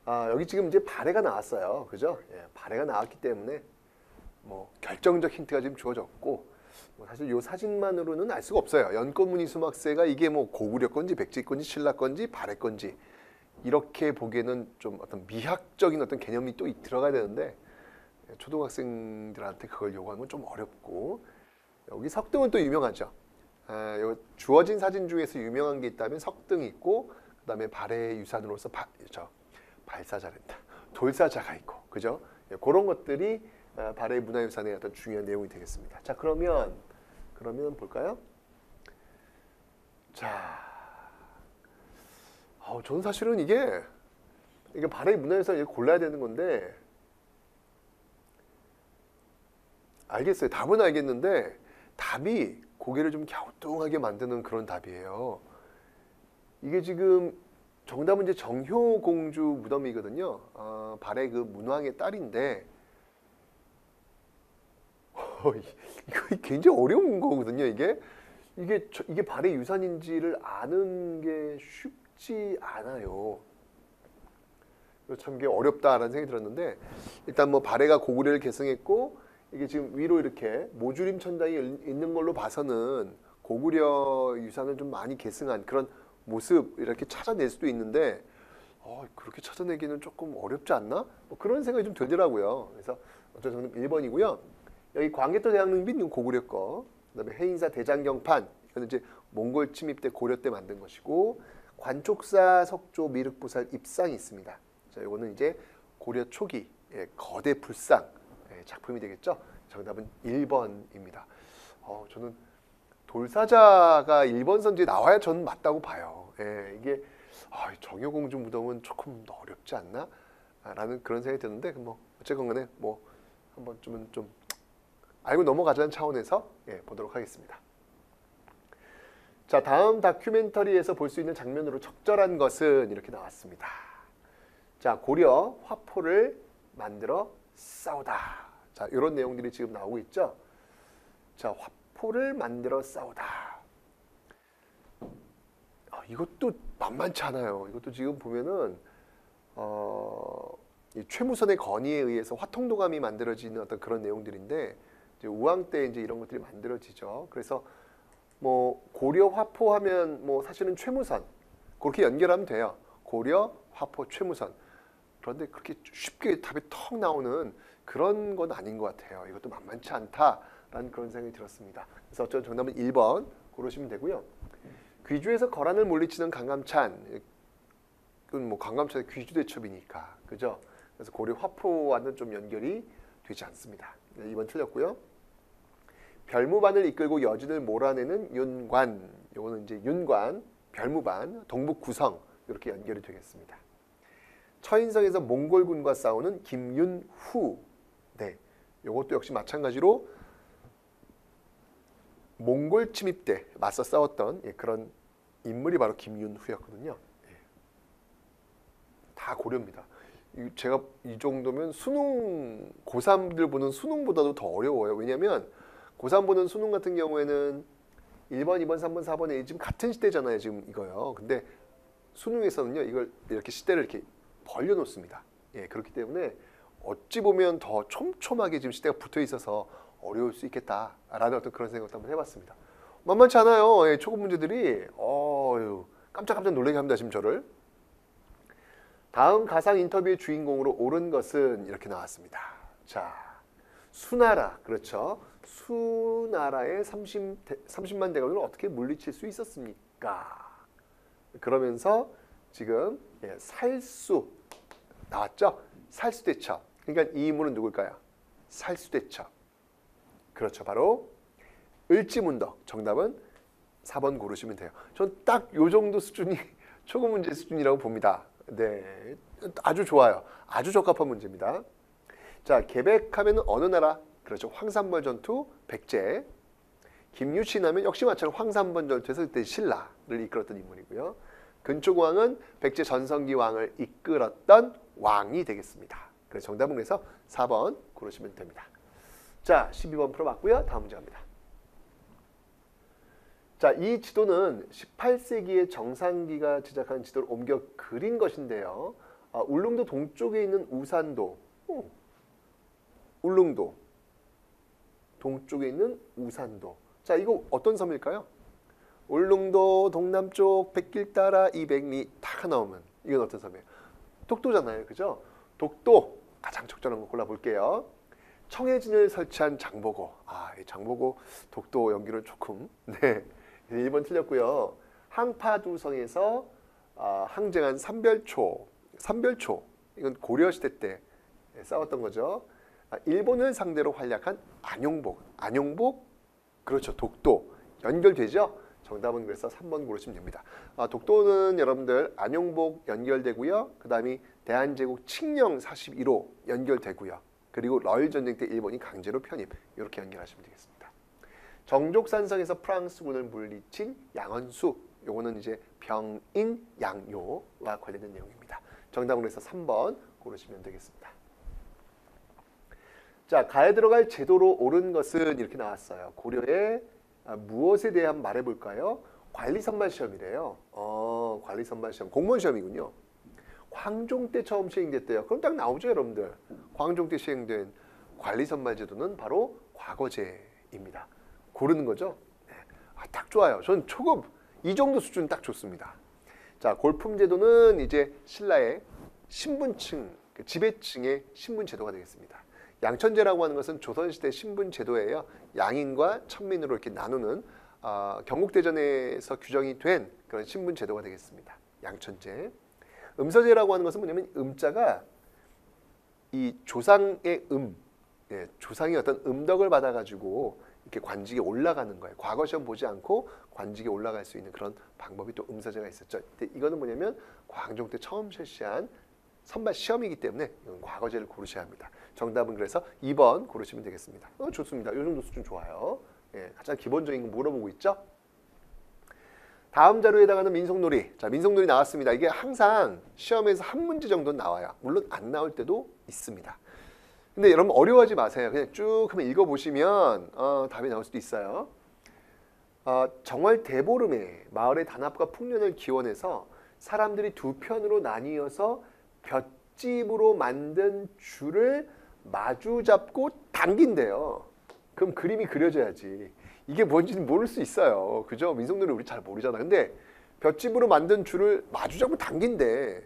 여기 지금 이제 발해가 나왔어요. 그죠? 예, 발해가 나왔기 때문에 뭐 결정적 힌트가 지금 주어졌고 사실 이 사진만으로는 알 수가 없어요. 연꽃무늬 수막새가 이게 뭐 고구려 건지 백제 건지 신라 건지 발해 건지 이렇게 보기에는 좀 어떤 미학적인 어떤 개념이 또 들어가야 되는데 초등학생들한테 그걸 요구하면 좀 어렵고 여기 석등은 또 유명하죠. 주어진 사진 중에서 유명한 게 있다면 석등이 있고 그다음에 발해 유산으로서 발사자랜다. 돌사자가 있고 그죠? 그런 것들이 발해 문화유산의 어떤 중요한 내용이 되겠습니다. 자 그러면 볼까요? 자, 저는 사실은 이게 발해 문화유산 골라야 되는 건데 알겠어요. 답은 알겠는데 답이 고개를 좀 갸우뚱하게 만드는 그런 답이에요. 이게 지금 정답은 이제 정효공주 무덤이거든요. 발해 그 문왕의 딸인데 이거 굉장히 어려운 거거든요. 이게 발해 유산인지를 아는 게 쉽지 않아요. 참 이게 어렵다라는 생각이 들었는데 일단 뭐 발해가 고구려를 계승했고 이게 지금 위로 이렇게 모주림 천장이 있는 걸로 봐서는 고구려 유산을 좀 많이 계승한 그런 모습 이렇게 찾아낼 수도 있는데 그렇게 찾아내기는 조금 어렵지 않나? 뭐 그런 생각이 좀 들더라고요. 그래서 어쩔 정답 1번이고요. 여기 광개토 대왕릉빈 고구려 거, 그다음에 해인사 대장경판 이거는 이제 몽골 침입 때 고려 때 만든 것이고 관촉사 석조 미륵보살 입상이 있습니다. 자, 이거는 이제 고려 초기 거대 불상 작품이 되겠죠. 정답은 1번입니다. 저는 돌사자가 1번 선지에 나와야 저는 맞다고 봐요. 이게 정효공주 무덤은 조금 더 어렵지 않나? 라는 그런 생각이 드는데 뭐 어쨌건 간에 뭐 한번 좀 알고 넘어가자는 차원에서 보도록 하겠습니다. 자, 다음 다큐멘터리에서 볼 수 있는 장면으로 적절한 것은 이렇게 나왔습니다. 자, 고려 화포를 만들어 싸우다. 자, 이런 내용들이 지금 나오고 있죠. 자, 화포를 만들어 싸우다. 이것도 만만치 않아요. 이것도 지금 보면은 이 최무선의 건의에 의해서 화통도감이 만들어지는 어떤 그런 내용들인데 이제 우왕 때 이제 이런 것들이 만들어지죠. 그래서 뭐 고려 화포 하면 뭐 사실은 최무선 그렇게 연결하면 돼요. 고려 화포 최무선. 그런데 그렇게 쉽게 답이 턱 나오는 그런 건 아닌 것 같아요. 이것도 만만치 않다라는 그런 생각이 들었습니다. 그래서 어쩌면 정답은 1번 고르시면 되고요. 귀주에서 거란을 물리치는 강감찬, 이건 뭐 강감찬의 귀주대첩이니까, 그죠? 그래서 고려 화포와는 좀 연결이 되지 않습니다. 2번 틀렸고요. 별무반을 이끌고 여진을 몰아내는 윤관, 요거는 이제 윤관, 별무반, 동북 구성 이렇게 연결이 되겠습니다. 처인성에서 몽골군과 싸우는 김윤후, 네, 요것도 역시 마찬가지로 몽골 침입 때 맞서 싸웠던 그런 인물이 바로 김윤후였거든요. 다 고려입니다. 제가 이 정도면 수능 고3들 보는 수능보다도 더 어려워요. 왜냐하면 고3 보는 수능 같은 경우에는 1번, 2번, 3번, 4번에 지금 같은 시대잖아요. 지금 이거요. 근데 수능에서는요. 이걸 이렇게 시대를 이렇게 벌려 놓습니다. 그렇기 때문에 어찌 보면 더 촘촘하게 지금 시대가 붙어 있어서 어려울 수 있겠다라는 어떤 그런 생각도 한번 해봤습니다. 만만치 않아요. 초급 문제들이 깜짝깜짝 놀라게 합니다. 지금 저를. 다음 가상 인터뷰의 주인공으로 옳은 것은 이렇게 나왔습니다. 자, 수나라, 그렇죠. 수나라의 30만 대군을 어떻게 물리칠 수 있었습니까? 그러면서 지금 살수 나왔죠. 살수대첩. 그러니까 이 인물은 누굴까요? 살수대첩. 그렇죠. 바로 을지문덕. 정답은 4번 고르시면 돼요. 전 딱 요 정도 수준이 초급 문제 수준이라고 봅니다. 네, 아주 좋아요. 아주 적합한 문제입니다. 자, 계백하면 어느 나라? 그렇죠. 황산벌 전투, 백제. 김유신 하면 역시 마찬가지로 황산벌 전투에서 그때 신라를 이끌었던 인물이고요. 근초고왕은 백제 전성기 왕을 이끌었던 왕이 되겠습니다. 그래서 정답은 그래서 4번 고르시면 됩니다. 자, 12번 풀어봤고요. 다음 문제 갑니다. 자, 이 지도는 18세기에 정상기가 제작한 지도를 옮겨 그린 것인데요. 울릉도 동쪽에 있는 우산도, 울릉도, 동쪽에 있는 우산도. 자, 이거 어떤 섬일까요? 울릉도 동남쪽 백길 따라 200리 다 나오면 이건 어떤 섬이에요? 독도잖아요. 그죠? 독도 가장 적절한 거 골라볼게요. 청해진을 설치한 장보고. 이 장보고 독도 연기는 조금. 네. 1번 틀렸고요. 항파두성에서 항쟁한 삼별초. 이건 고려시대 때 싸웠던 거죠. 일본을 상대로 활약한 안용복. 그렇죠. 독도. 연결되죠? 정답은 그래서 3번 고르시면 됩니다. 독도는 여러분들 안용복 연결되고요. 그 다음에 대한제국 칙령 41호 연결되고요. 그리고 러일 전쟁 때 일본이 강제로 편입. 이렇게 연결하시면 되겠습니다. 정족산성에서 프랑스군을 물리친 양원수. 요거는 이제 병인 양요와 관련된 내용입니다. 정답은 그래서 3번 고르시면 되겠습니다. 자, 가에 들어갈 제도로 옳은 것은 이렇게 나왔어요. 고려의 무엇에 대해 한번 말해볼까요? 관리선발시험이래요. 관리선발시험. 공무원 시험이군요. 광종 때 처음 시행됐대요. 그럼 딱 나오죠, 여러분들. 광종 때 시행된 관리선발제도는 바로 과거제입니다. 고르는 거죠. 네. 딱 좋아요. 저는 초급 이 정도 수준 딱 좋습니다. 자, 골품제도는 이제 신라의 신분층, 지배층의 신분제도가 되겠습니다. 양천제라고 하는 것은 조선시대 신분제도예요. 양인과 천민으로 이렇게 나누는 경국대전에서 규정이 된 그런 신분제도가 되겠습니다. 양천제. 음서제라고 하는 것은 뭐냐면 음자가 이 조상의 조상이 어떤 음덕을 받아가지고 이렇게 관직에 올라가는 거예요. 과거 시험 보지 않고 관직에 올라갈 수 있는 그런 방법이 또 음서제가 있었죠. 근데 이거는 뭐냐면 광종 때 처음 실시한 선발 시험이기 때문에 이건 과거제를 고르셔야 합니다. 정답은 그래서 2번 고르시면 되겠습니다. 좋습니다. 이 정도 수준 좋아요. 가장 기본적인 거 물어보고 있죠. 다음 자료에 해당하는 민속놀이. 자, 민속놀이 나왔습니다. 이게 항상 시험에서 한 문제 정도는 나와요. 물론 안 나올 때도 있습니다. 근데 여러분 어려워하지 마세요. 그냥 쭉 한번 읽어보시면 답이 나올 수도 있어요. 정월 대보름에 마을의 단합과 풍년을 기원해서 사람들이 두 편으로 나뉘어서 볏짚으로 만든 줄을 마주 잡고 당긴대요. 그럼 그림이 그려져야지. 이게 뭔지는 모를 수 있어요. 그죠? 민속놀이 우리 잘 모르잖아. 근데 볏짚으로 만든 줄을 마주 잡고 당긴대.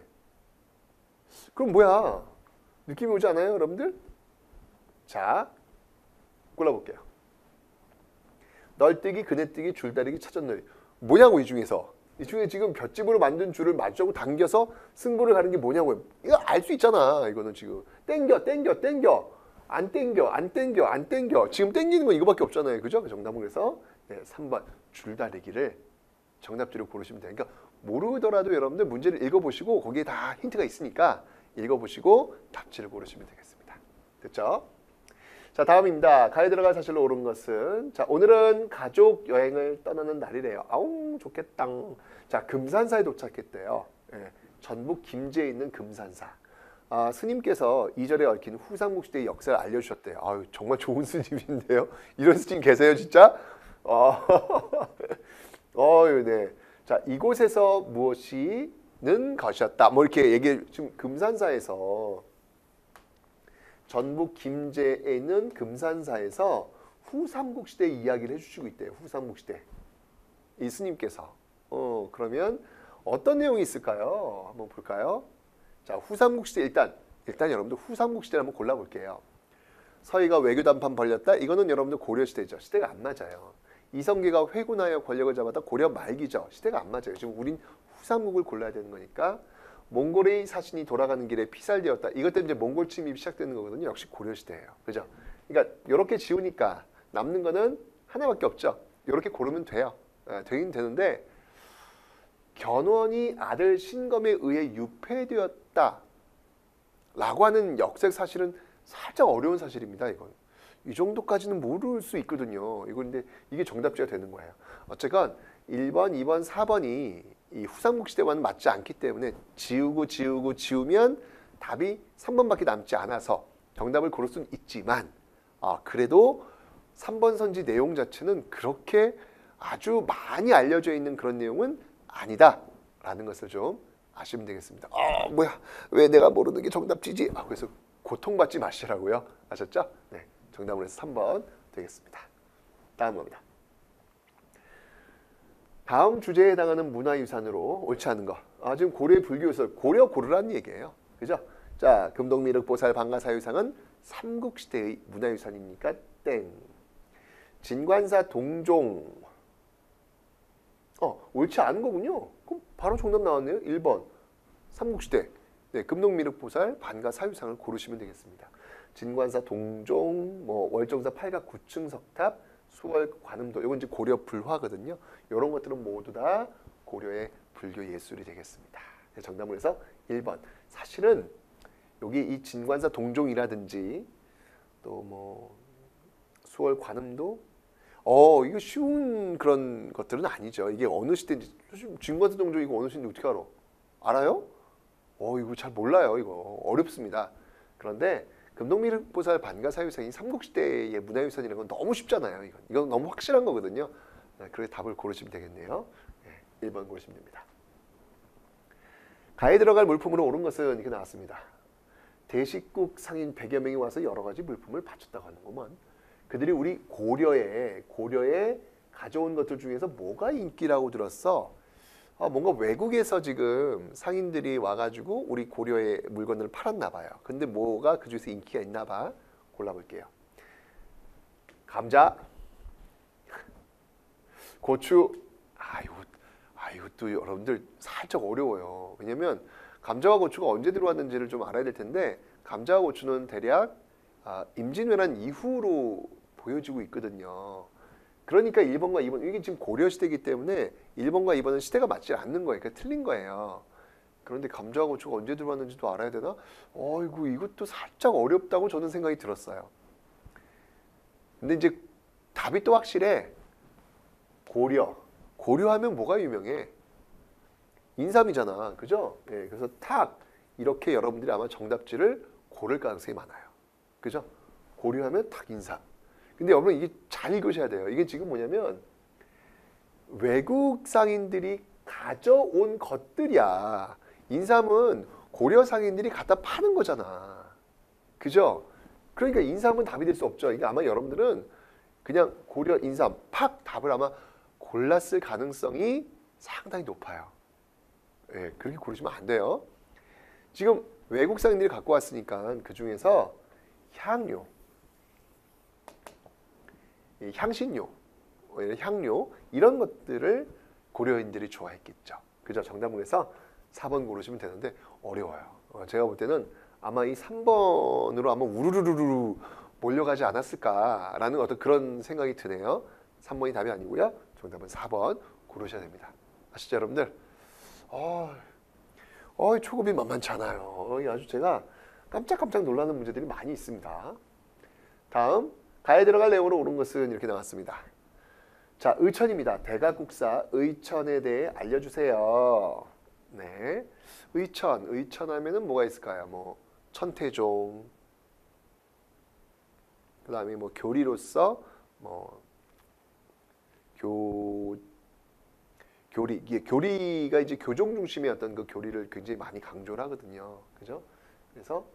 그럼 뭐야? 느낌이 오지 않아요, 여러분들? 자, 골라볼게요. 널뛰기, 그네뛰기, 줄다리기, 차전놀이. 뭐냐고 이 중에서. 이 중에 지금 볏짚으로 만든 줄을 마주하고 당겨서 승부를 가는 게 뭐냐고요. 이거 알 수 있잖아. 이거는 지금 땡겨. 안 땡겨. 지금 땡기는 건 이거밖에 없잖아요. 그죠? 정답은 그래서 3번 줄다리기를 정답지로 고르시면 돼요. 그러니까 모르더라도 여러분들 문제를 읽어보시고 거기에 다 힌트가 있으니까 읽어보시고 답지를 고르시면 되겠습니다. 됐죠? 자, 다음입니다. 가에 들어갈 사실로 옳은 것은, 자, 오늘은 가족 여행을 떠나는 날이래요. 아웅 좋겠다. 자, 금산사에 도착했대요. 전북 김제에 있는 금산사. 스님께서 2절에 얽힌 후삼국 시대의 역사를 알려주셨대요. 아유, 정말 좋은 스님인데요. 이런 스님 계세요, 진짜? 네. 자, 이곳에서 무엇이는 것이었다. 뭐 이렇게 얘기해. 지금 금산사에서 전북 김제에 있는 금산사에서 후삼국 시대 이야기를 해주시고 있대요. 후삼국 시대. 이 스님께서. 그러면 어떤 내용이 있을까요? 한번 볼까요? 자, 후삼국 시대 일단 여러분들 후삼국 시대를 한번 골라볼게요. 서희가 외교 단판 벌였다. 이거는 여러분들 고려 시대죠. 시대가 안 맞아요. 이성계가 회군하여 권력을 잡았다. 고려 말기죠. 시대가 안 맞아요. 지금 우린 후삼국을 골라야 되는 거니까. 몽골의 사신이 돌아가는 길에 피살되었다. 이것 때문에 이제 몽골 침입이 시작되는 거거든요. 역시 고려 시대예요. 그죠? 그러니까 이렇게 지우니까 남는 거는 하나밖에 없죠. 이렇게 고르면 돼요. 되긴 되는데 견훤이 아들 신검에 의해 유폐되었다 라고 하는 역색 사실은 살짝 어려운 사실입니다. 이건 이 정도까지는 모를 수 있거든요. 이건 근데 이게 정답지가 되는 거예요. 어쨌건 1번, 2번, 4번이 이 후삼국 시대와는 맞지 않기 때문에 지우면 답이 3번밖에 남지 않아서 정답을 고를 수는 있지만 그래도 3번 선지 내용 자체는 그렇게 아주 많이 알려져 있는 그런 내용은 아니다라는 것을 좀 아시면 되겠습니다. 뭐야, 왜 내가 모르는 게 정답지지? 그래서 고통받지 마시라고요. 아셨죠? 네, 정답을 해서 3번 되겠습니다. 다음 겁니다. 다음 주제에 해당하는 문화유산으로 옳지 않은 거. 지금 고려의 불교에서 고려 고르라는 얘기예요. 그죠? 자, 금동미륵 보살 방가사유상은 삼국시대의 문화유산이니까 땡. 진관사 동종. 옳지 않은 거군요. 그럼 바로 정답 나왔네요. 1번. 삼국시대. 네, 금동미륵 보살 반가사유상을 고르시면 되겠습니다. 진관사 동종, 뭐 월정사 팔각 구층 석탑, 수월 관음도. 이건 이제 고려 불화거든요. 이런 것들은 모두 다 고려의 불교 예술이 되겠습니다. 네, 정답은 그래서 1번. 사실은 여기 이 진관사 동종이라든지 또 뭐 수월 관음도 이거 쉬운 그런 것들은 아니죠. 이게 어느 시대인지 진관사 동종 이거 어느 시대인지 어떻게 알아? 알아요? 이거 잘 몰라요. 이거 어렵습니다. 그런데 금동미륵보살 반가사유상이 삼국시대의 문화유산이라는 건 너무 쉽잖아요. 이건 너무 확실한 거거든요. 그래서 답을 고르시면 되겠네요. 1번 고르시면 됩니다. 가에 들어갈 물품으로 옳은 것은 이렇게 나왔습니다. 대식국 상인 100여 명이 와서 여러 가지 물품을 바쳤다고 하는구만. 그들이 우리 고려에 가져온 것들 중에서 뭐가 인기라고 들었어? 뭔가 외국에서 지금 상인들이 와가지고 우리 고려의 물건을 팔았나 봐요. 근데 뭐가 그 중에서 인기가 있나 봐. 골라볼게요. 감자, 고추. 이것도 여러분들 살짝 어려워요. 왜냐면 감자와 고추가 언제 들어왔는지를 좀 알아야 될 텐데 감자와 고추는 대략 임진왜란 이후로 보여지고 있거든요. 그러니까 1번과 2번, 이게 지금 고려시대이기 때문에 1번과 2번은 시대가 맞지 않는 거예요. 그러니까 틀린 거예요. 그런데 감자와 고추가 언제 들어왔는지도 알아야 되나? 이것도 살짝 어렵다고 저는 생각이 들었어요. 근데 이제 답이 또 확실해. 고려하면 뭐가 유명해? 인삼이잖아. 그죠? 네, 그래서 탁 이렇게 여러분들이 아마 정답지를 고를 가능성이 많아요. 그죠? 고려하면 탁 인삼. 근데 여러분 이게 잘 읽으셔야 돼요. 이게 지금 뭐냐면 외국 상인들이 가져온 것들이야. 인삼은 고려 상인들이 갖다 파는 거잖아. 그죠? 그러니까 인삼은 답이 될 수 없죠. 그러니까 아마 여러분들은 그냥 고려 인삼 팍 답을 아마 골랐을 가능성이 상당히 높아요. 예, 그렇게 고르시면 안 돼요. 지금 외국 상인들이 갖고 왔으니까 그 중에서 향료, 향신료, 향료 이런 것들을 고려인들이 좋아했겠죠. 그죠? 정답은 그래서 4번 고르시면 되는데 어려워요. 제가 볼 때는 아마 이 3번으로 아마 우르르르르 몰려가지 않았을까라는 어떤 그런 생각이 드네요. 3번이 답이 아니고요. 정답은 4번 고르셔야 됩니다. 아시죠, 여러분들? 초급이 만만치 않아요. 아주 제가 깜짝깜짝 놀라는 문제들이 많이 있습니다. 다음, 가에 들어갈 내용으로 옳은 것은 이렇게 나왔습니다. 자, 의천입니다. 대각국사 의천에 대해 알려주세요. 네, 의천 하면은 뭐가 있을까요? 뭐 천태종, 그 다음에 뭐 교리로서 뭐 교리가 이제 교종 중심의 어떤 그 교리를 굉장히 많이 강조를 하거든요. 그죠? 그래서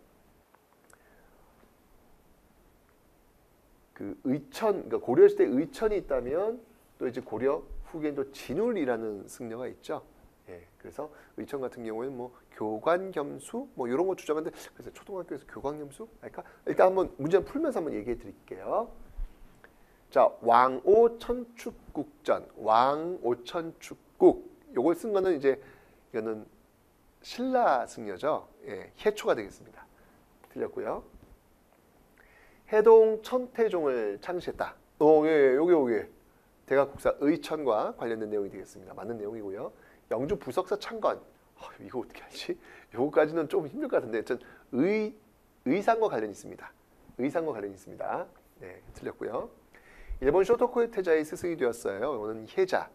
그 그러니까 고려시대 의천이 있다면 또 이제 고려 후기엔 또 진울이라는 승려가 있죠. 예, 그래서 의천 같은 경우에는 뭐 교관겸수 뭐 이런 거 주장하는데 그래서 초등학교에서 교관겸수 그러니까 일단 한번 문제 풀면서 한번 얘기해 드릴게요. 자, 왕오천축국전, 왕오천축국 요걸 쓴 거는 이제 이거는 신라 승려죠. 예, 해초가 되겠습니다. 틀렸고요. 해동 천태종을 창시했다. 요게 대각국사 의천과 관련된 내용이 되겠습니다. 맞는 내용이고요. 영주 부석사 창건. 이거 어떻게 알지? 요거까지는 좀 힘들 것 같은데 의상과 관련이 있습니다. 의상과 관련이 있습니다. 네, 틀렸고요. 일본 쇼토쿠의 태자의 스승이 되었어요. 이거는 혜자,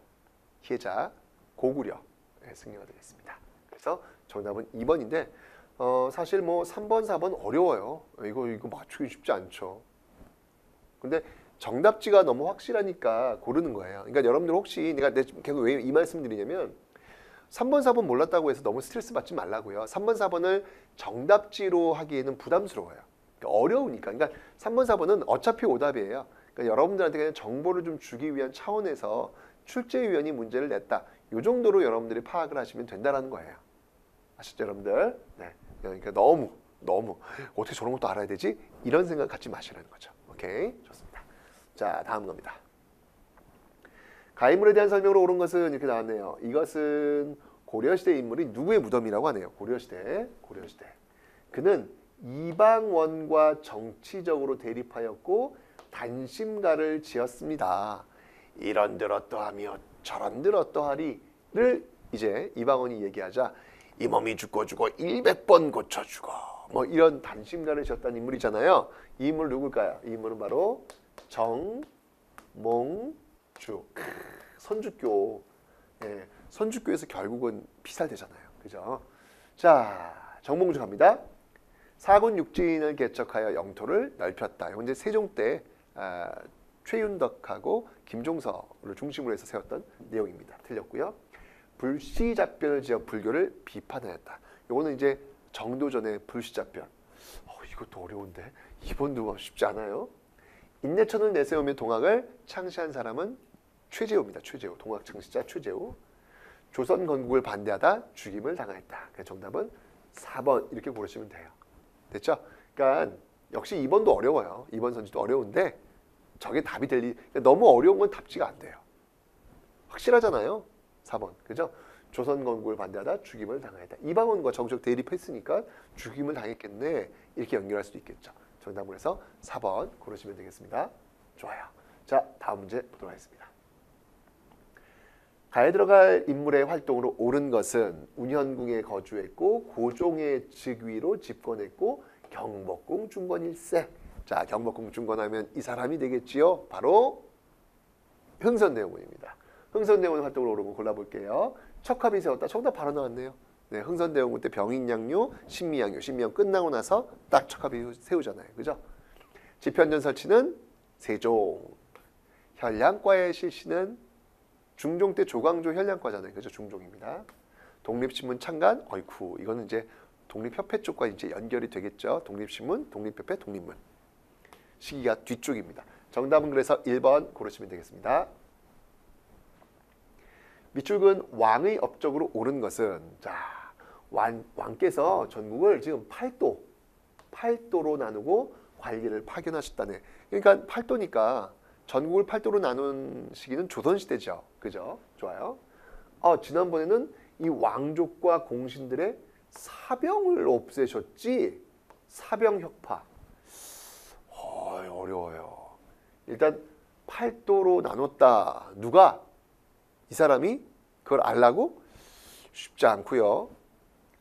고구려 승려가 되겠습니다. 그래서 정답은 2번인데 사실 뭐 3번, 4번 어려워요. 이거 맞추기 쉽지 않죠. 근데 정답지가 너무 확실하니까 고르는 거예요. 그러니까 여러분들 혹시 내가 계속 왜 이 말씀 드리냐면 3번, 4번 몰랐다고 해서 너무 스트레스 받지 말라고요. 3번, 4번을 정답지로 하기에는 부담스러워요. 그러니까 어려우니까. 그러니까 3번, 4번은 어차피 오답이에요. 그러니까 여러분들한테 그냥 정보를 좀 주기 위한 차원에서 출제위원이 문제를 냈다. 이 정도로 여러분들이 파악을 하시면 된다는 거예요. 아시죠, 여러분들? 네. 그러니까 너무 어떻게 저런 것도 알아야 되지? 이런 생각 갖지 마시라는 거죠. 오케이, 좋습니다. 자, 다음 겁니다. 가인물에 대한 설명으로 옳은 것은 이렇게 나왔네요. 이것은 고려시대 인물이 누구의 무덤이라고 하네요. 고려시대. 그는 이방원과 정치적으로 대립하였고 단심가를 지었습니다. 이런들 어떠하며 저런들 어떠하리를 이제 이방원이 얘기하자 이 몸이 죽고 100번 고쳐주고 뭐 이런 단심가를 지었다는 인물이잖아요. 이 인물 누굴까요? 이 인물은 바로 정몽주. 선주교. 예, 선주교에서 결국은 피살되잖아요. 그죠? 자, 정몽주 갑니다. 사군 육진을 개척하여 영토를 넓혔다. 이건 이제 세종 때 최윤덕하고 김종서를 중심으로 해서 세웠던 내용입니다. 틀렸고요. 불시잡변을 지어 불교를 비판하였다. 이거는 이제 정도전의 불시잡변. 이것도 어려운데 이번도 쉽지 않아요. 인내천을 내세우며 동학을 창시한 사람은 최재우입니다. 최재우. 동학 창시자 최재우. 조선 건국을 반대하다 죽임을 당하였다. 정답은 4번 이렇게 고르시면 돼요. 됐죠? 그러니까 역시 2번도 어려워요. 2번 선지도 어려운데 저게 답이 될 리 너무 어려운 건 답지가 안 돼요. 확실하잖아요. 4번. 그죠? 조선 건국을 반대하다 죽임을 당하였다. 이방원과 정적 대립했으니까 죽임을 당했겠네. 이렇게 연결할 수도 있겠죠. 정답을 해서 4번 고르시면 되겠습니다. 좋아요. 자, 다음 문제 보도록 하겠습니다. 가에 들어갈 인물의 활동으로 옳은 것은 운현궁에 거주했고 고종의 즉위로 집권했고 경복궁 중건일세. 자, 경복궁 중건하면 이 사람이 되겠지요. 바로 흥선대원군입니다. 흥선대원 활동으로 옳은 거 골라볼게요. 척합이 세웠다. 정답 바로 나왔네요. 네, 흥선대원군 때 병인양요, 신미양요. 신미양 끝나고 나서 딱 척합이 세우잖아요. 그죠? 지편전 설치는 세종. 현량과의 실시는 중종 때 조광조 현량과잖아요. 그죠? 중종입니다. 독립신문 창간, 어이쿠, 이거는 이제 독립협회 쪽과 이제 연결이 되겠죠. 독립신문, 독립협회, 독립문. 시기가 뒤쪽입니다. 정답은 그래서 1번 고르시면 되겠습니다. 밑줄근 왕의 업적으로 옳은 것은 자, 왕께서 전국을 지금 8도로 나누고 관리를 파견하셨다네. 그러니까 8도니까 전국을 8도로 나눈 시기는 조선시대죠. 그죠? 좋아요. 지난번에는 이 왕족과 공신들의 사병을 없애셨지. 사병혁파. 어려워요. 일단 8도로 나눴다. 누가? 이 사람이 그걸 알라고? 쉽지 않고요.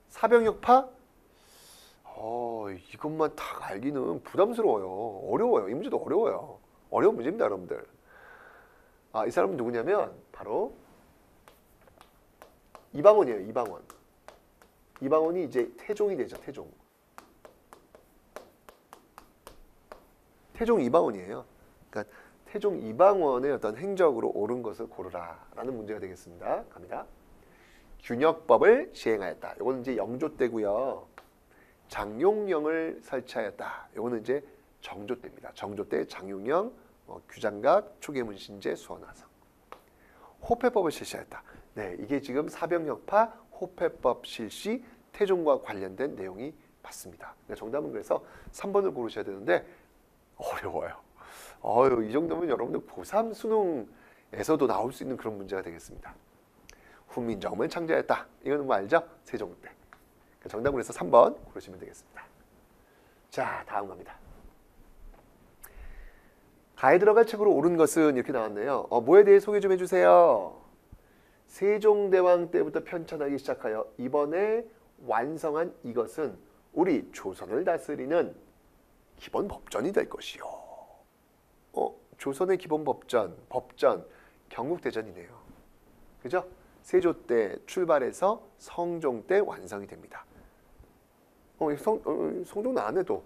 사병혁파? 이것만 다 알기는 부담스러워요. 어려워요. 이 문제도 어려워요. 어려운 문제입니다, 여러분들. 이 사람은 누구냐면 바로 이방원이에요. 이방원. 이방원이 이제 태종이 되죠. 태종 이방원이에요. 그러니까 태종 이방원의 어떤 행적으로 옳은 것을 고르라라는 문제가 되겠습니다. 갑니다. 균역법을 시행하였다. 이거는 이제 영조 때고요. 장용령을 설치하였다. 이거는 이제 정조 때입니다. 정조 때 장용령, 규장각, 초계문신제, 수원화성. 호패법을 실시하였다. 네, 이게 지금 사병혁파 호패법 실시 태종과 관련된 내용이 맞습니다. 그러니까 정답은 그래서 3번을 고르셔야 되는데 어려워요. 이 정도면 여러분들 고3 수능에서도 나올 수 있는 그런 문제가 되겠습니다. 훈민정음을 창제했다. 이거는 뭐 알죠? 세종 때. 그러니까 정답은 그래서 3번 고르시면 되겠습니다. 자, 다음 갑니다. 가에 들어갈 책으로 옳은 것은 이렇게 나왔네요. 뭐에 대해 소개 좀 해주세요. 세종대왕 때부터 편찬하기 시작하여 이번에 완성한 이것은 우리 조선을 다스리는 기본 법전이 될 것이요. 조선의 기본 법전, 경국대전이네요. 그죠? 세조 때 출발해서 성종 때 완성이 됩니다. 성종 나왔네도.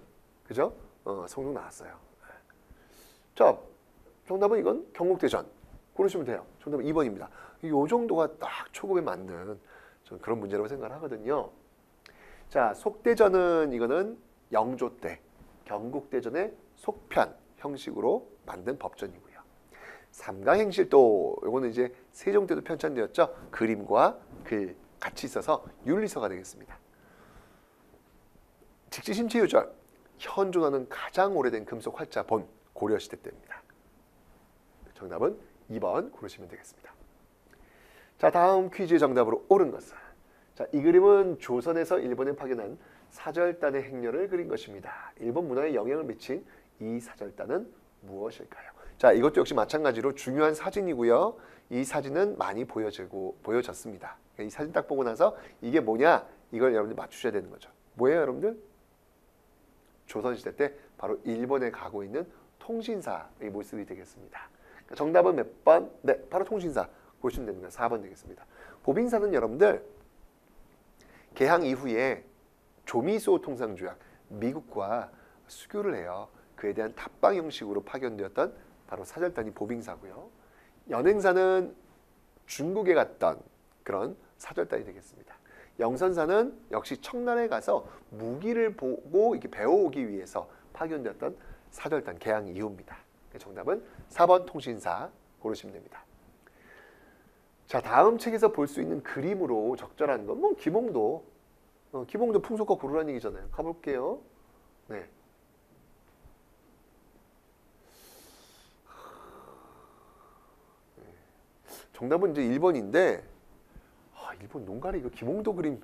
그죠? 성종 나왔어요. 자, 정답은 이건 경국대전. 고르시면 돼요. 정답은 2번입니다. 이 정도가 딱 초급에 맞는 저는 그런 문제라고 생각을 하거든요. 자, 속대전은 이거는 영조 때, 경국대전의 속편, 형식으로 만든 법전이고요. 삼가행실도 요거는 이제 세종 때도 편찬되었죠. 그림과 글 같이 있어서 윤리서가 되겠습니다. 직지심체유절 현존하는 가장 오래된 금속 활자 본 고려시대 때입니다. 정답은 2번 고르시면 되겠습니다. 자, 다음 퀴즈의 정답으로 옳은 것은, 자, 이 그림은 조선에서 일본에 파견한 사절단의 행렬을 그린 것입니다. 일본 문화에 영향을 미친 이 사절단은 무엇일까요? 자, 이것도 역시 마찬가지로 중요한 사진이고요. 이 사진은 많이 보여졌습니다. 이 사진 딱 보고 나서 이게 뭐냐, 이걸 여러분들 맞추셔야 되는 거죠. 뭐예요, 여러분들? 조선시대 때 바로 일본에 가고 있는 통신사의 모습이 되겠습니다. 정답은 몇 번? 네, 바로 통신사 보시면 됩니다. 4번 되겠습니다. 보빙사는 여러분들 개항 이후에 조미소 통상주약 미국과 수교를 해요. 그에 대한 답방 형식으로 파견되었던 바로 사절단이 보빙사고요. 연행사는 중국에 갔던 그런 사절단이 되겠습니다. 영선사는 역시 청나라에 가서 무기를 보고 이렇게 배워오기 위해서 파견되었던 사절단 개항 이후입니다. 정답은 4번 통신사 고르시면 됩니다. 자, 다음 책에서 볼 수 있는 그림으로 적절한 건 뭐 기몽도 풍속과 고르라는 얘기잖아요. 가볼게요. 네. 정답은 이제 1번인데, 일본 농가리 이거 기몽도 그림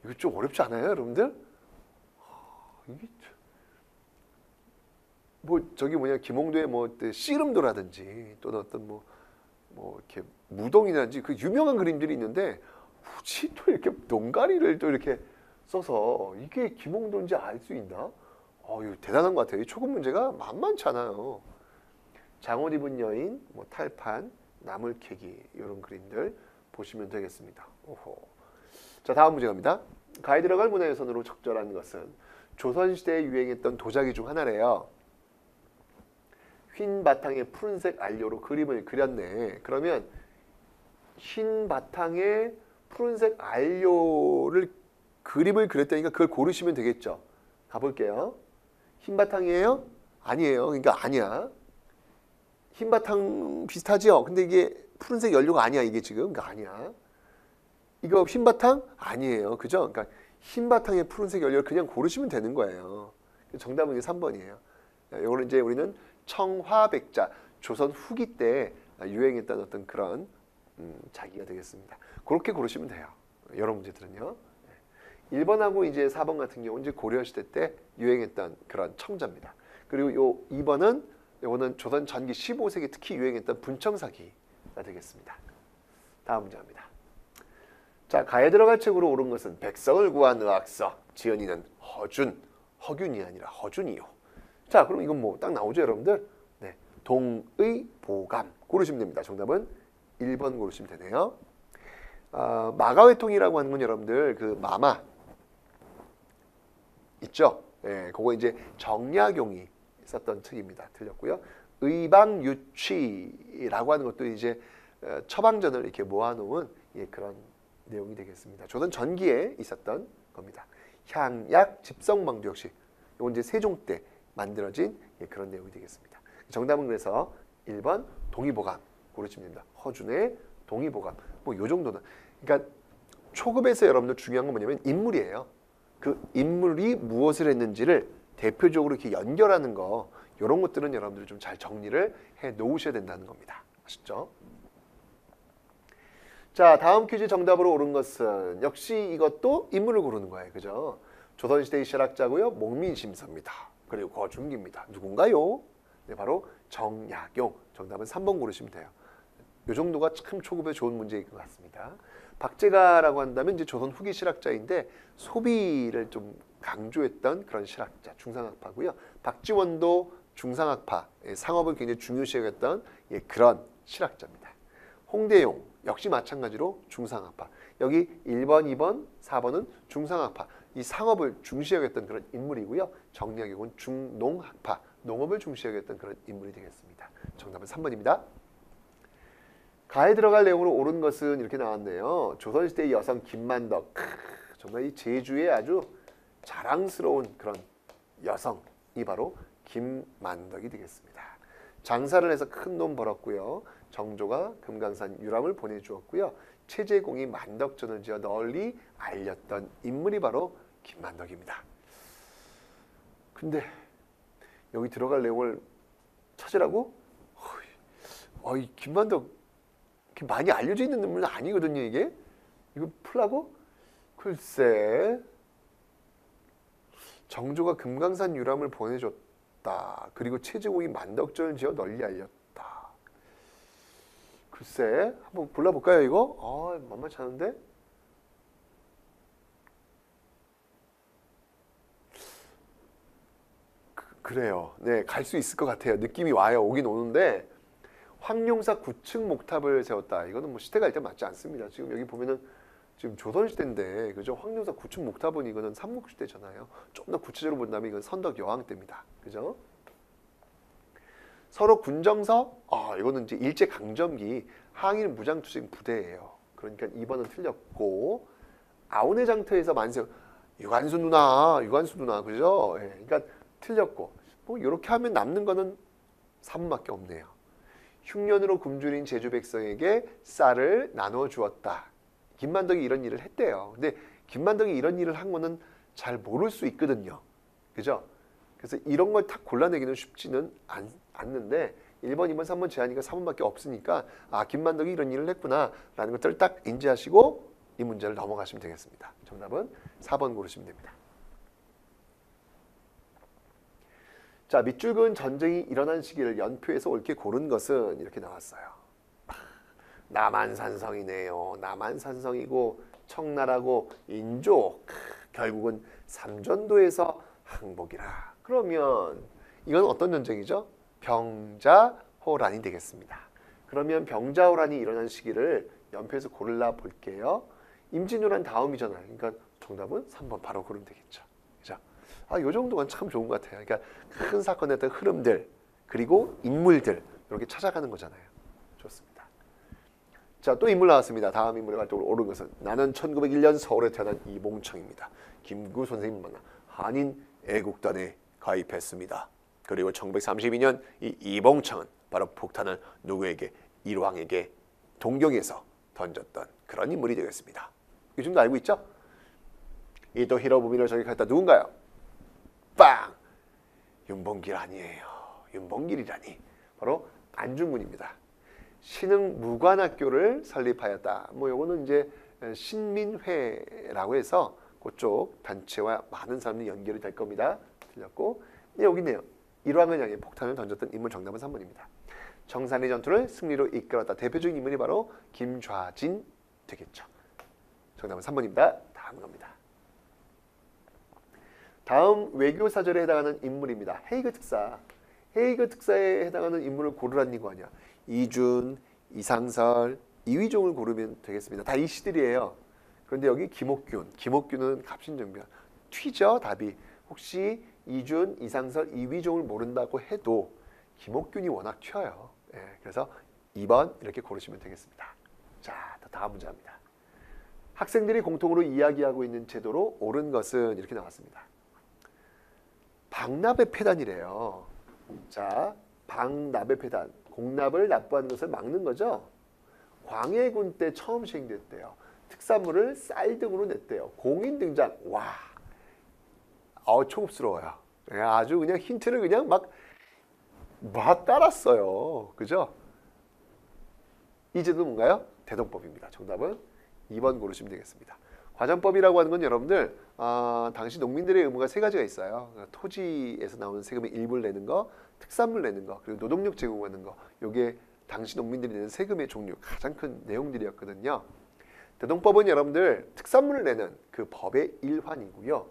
이거 좀 어렵지 않아요, 여러분들? 이게 뭐 저기 뭐냐, 기몽도의 뭐 씨름도라든지 또는 어떤 뭐 이렇게 무동이라든지 그 유명한 그림들이 있는데 굳이 또 이렇게 농가리를 또 이렇게 써서 이게 기몽도인지 알 수 있나? 이거 대단한 것 같아요. 이 초급 문제가 만만치 않아요. 장옷 입은 여인, 뭐 탈판, 나물 캐기 이런 그림들 보시면 되겠습니다. 오호. 자, 다음 문제 갑니다. 가에 들어갈 문화유산으로 적절한 것은 조선시대에 유행했던 도자기 중 하나래요. 흰 바탕에 푸른색 알료로 그림을 그렸네. 그러면 흰 바탕에 푸른색 알료를 그림을 그렸다니까 그걸 고르시면 되겠죠. 가볼게요. 흰 바탕이에요? 아니에요. 그러니까 아니야. 흰 바탕 비슷하죠? 근데 이게 푸른색 연료가 아니야. 이게 지금. 그러니까 아니야. 이거 흰 바탕? 아니에요. 그죠? 그러니까 흰 바탕에 푸른색 연료를 그냥 고르시면 되는 거예요. 정답은 3번이에요. 이거는 이제 우리는 청화백자, 조선 후기 때 유행했던 어떤 그런 자기가 되겠습니다. 그렇게 고르시면 돼요. 여러 문제들은요. 1번하고 이제 4번 같은 경우는 이제 고려시대 때 유행했던 그런 청자입니다. 그리고 요 2번은 요거는 조선 전기 15세기 특히 유행했던 분청사기가 되겠습니다. 다음 문제 갑니다. 자, 가에 들어갈 책으로 옳은 것은 백성을 구한 의학서, 지연이는 허균이 아니라 허준이요. 자, 그럼 이건 뭐 딱 나오죠, 여러분들? 네, 동의보감 고르시면 됩니다. 정답은 1번 고르시면 되네요. 마가회통이라고 하는 건 여러분들 그 마마 있죠? 네, 그거 이제 정약용이 썼던 책입니다. 틀렸고요. 의방유취라고 하는 것도 이제 처방전을 이렇게 모아놓은 그런 내용이 되겠습니다. 조선 전기에 있었던 겁니다. 향약 집성망도 역시 이건 이제 세종 때 만들어진 그런 내용이 되겠습니다. 정답은 그래서 1번 동의보감 고르시면 됩니다. 허준의 동의보감. 뭐 요 정도는. 그러니까 초급에서 여러분들 중요한 건 뭐냐면 인물이에요. 그 인물이 무엇을 했는지를 대표적으로 이렇게 연결하는 거, 이런 것들은 여러분들이 좀 잘 정리를 해 놓으셔야 된다는 겁니다. 아시죠? 자, 다음 퀴즈 정답으로 옳은 것은 역시 이것도 인물을 고르는 거예요. 그죠? 조선시대의 실학자고요. 목민심서입니다. 그리고 거중기입니다. 누군가요? 네, 바로 정약용. 정답은 3번 고르시면 돼요. 이 정도가 참 초급에 좋은 문제인 것 같습니다. 박제가라고 한다면 이제 조선 후기 실학자인데 소비를 좀 강조했던 그런 실학자, 중상학파고요. 박지원도 중상학파, 상업을 굉장히 중요시 여겼던 그런 실학자입니다. 홍대용 역시 마찬가지로 중상학파. 여기 1번, 2번, 4번은 중상학파. 이 상업을 중시 여겼던 그런 인물이고요. 정약용은 중농학파, 농업을 중시 여겼던 그런 인물이 되겠습니다. 정답은 3번입니다. 가에 들어갈 내용으로 옳은 것은 이렇게 나왔네요. 조선시대의 여성 김만덕. 정말 이 제주의 아주 자랑스러운 그런 여성이 바로 김만덕이 되겠습니다. 장사를 해서 큰 돈 벌었고요. 정조가 금강산 유람을 보내주었고요. 체제공이 만덕전을 지어 널리 알렸던 인물이 바로 김만덕입니다. 근데 여기 들어갈 내용을 찾으라고? 이 김만덕 많이 알려져 있는 인물은 아니거든요. 이게 이거 풀라고? 글쎄, 정조가 금강산 유람을 보내줬다. 그리고 체제공이 만덕전을 지어 널리 알렸다. 글쎄, 한번 골라볼까요 이거? 만만치 않은데? 그래요. 네, 갈 수 있을 것 같아요. 느낌이 와요. 오긴 오는데 황룡사 9층 목탑을 세웠다. 이거는 뭐 시대가 일단 맞지 않습니다. 지금 여기 보면은 지금 조선시대인데, 그죠? 황룡사 9층 목탑은 이거는 삼국시대잖아요. 좀 더 구체적으로 본다면 이건 선덕 여왕 때입니다. 그죠? 서로 군정서, 이거는 이제 일제 강점기 항일 무장투쟁 부대예요. 그러니까 2번은 틀렸고, 아우네 장터에서 만세, 유관수 누나, 그죠? 예, 그러니까 틀렸고, 뭐 이렇게 하면 남는 거는 3번밖에 없네요. 흉년으로 굶주린 제주 백성에게 쌀을 나눠 주었다. 김만덕이 이런 일을 했대요. 근데 김만덕이 이런 일을 한 거는 잘 모를 수 있거든요. 그죠? 그래서 이런 걸 딱 골라내기는 쉽지는 않는데 1번, 2번, 3번 제한이가 3번밖에 없으니까 김만덕이 이런 일을 했구나 라는 것들을 딱 인지하시고 이 문제를 넘어가시면 되겠습니다. 정답은 4번 고르시면 됩니다. 자, 밑줄 그은 전쟁이 일어난 시기를 연표에서 옳게 고른 것은 이렇게 나왔어요. 남한산성이네요. 남한산성이고 청나라고 인조, 결국은 삼전도에서 항복이라. 그러면 이건 어떤 전쟁이죠? 병자호란이 되겠습니다. 그러면 병자호란이 일어난 시기를 연표에서 고르려 볼게요. 임진왜란 다음이잖아요. 그러니까 정답은 3번 바로 고르면 되겠죠. 그죠? 요 정도가 참 좋은 것 같아요. 그러니까 큰 사건의 어떤 흐름들 그리고 인물들 이렇게 찾아가는 거잖아요. 좋습니다. 자, 또 인물 나왔습니다. 다음 인물에 갈등으로 오른 것은 나는 1901년 서울에 태어난 이봉청입니다. 김구 선생님 만나 한인 애국단에 가입했습니다. 그리고 1932년 이 이봉청은 바로 폭탄을 누구에게? 일왕에게 동경에서 던졌던 그런 인물이 되겠습니다. 요즘도 알고 있죠? 이또 히로부미를 저격했다 누군가요? 빵! 윤봉길 아니에요. 윤봉길이라니 바로 안중근입니다. 신흥 무관학교를 설립하였다. 뭐 요거는 이제 신민회라고 해서 그쪽 단체와 많은 사람들이 연결이 될 겁니다. 틀렸고 여기 있네요. 일왕을 향해 폭탄을 던졌던 인물 정답은 3번입니다. 정산리 전투를 승리로 이끌었다. 대표적인 인물이 바로 김좌진 되겠죠. 정답은 3번입니다. 다음 겁니다. 다음 외교사절에 해당하는 인물입니다. 헤이그 특사. 헤이그 특사에 해당하는 인물을 고르라는 거 아니야. 이준, 이상설, 이휘종을 고르면 되겠습니다. 다 이 시들이에요. 그런데 여기 김옥균은 갑신정변. 튀죠 답이. 혹시 이준, 이상설, 이휘종을 모른다고 해도 김옥균이 워낙 튀어요. 그래서 2번 이렇게 고르시면 되겠습니다. 자, 다음 문제입니다. 학생들이 공통으로 이야기하고 있는 제도로 옳은 것은 이렇게 나왔습니다. 방납의 폐단이래요. 자, 방납의 폐단. 공납을 납부하는 것을 막는 거죠. 광해군 때 처음 시행됐대요. 특산물을 쌀 등으로 냈대요. 공인 등장. 와, 초급스러워요. 아주 그냥 힌트를 그냥 막 따랐어요. 그죠? 이 제도는 뭔가요? 대동법입니다. 정답은 2번 고르시면 되겠습니다. 과전법이라고 하는 건 여러분들 당시 농민들의 의무가 3가지가 있어요. 토지에서 나오는 세금의 일부를 내는 거, 특산물 내는 거, 그리고 노동력 제공하는 거. 이게 당시 농민들이 내는 세금의 종류 가장 큰 내용들이었거든요. 대동법은 여러분들 특산물을 내는 그 법의 일환이고요.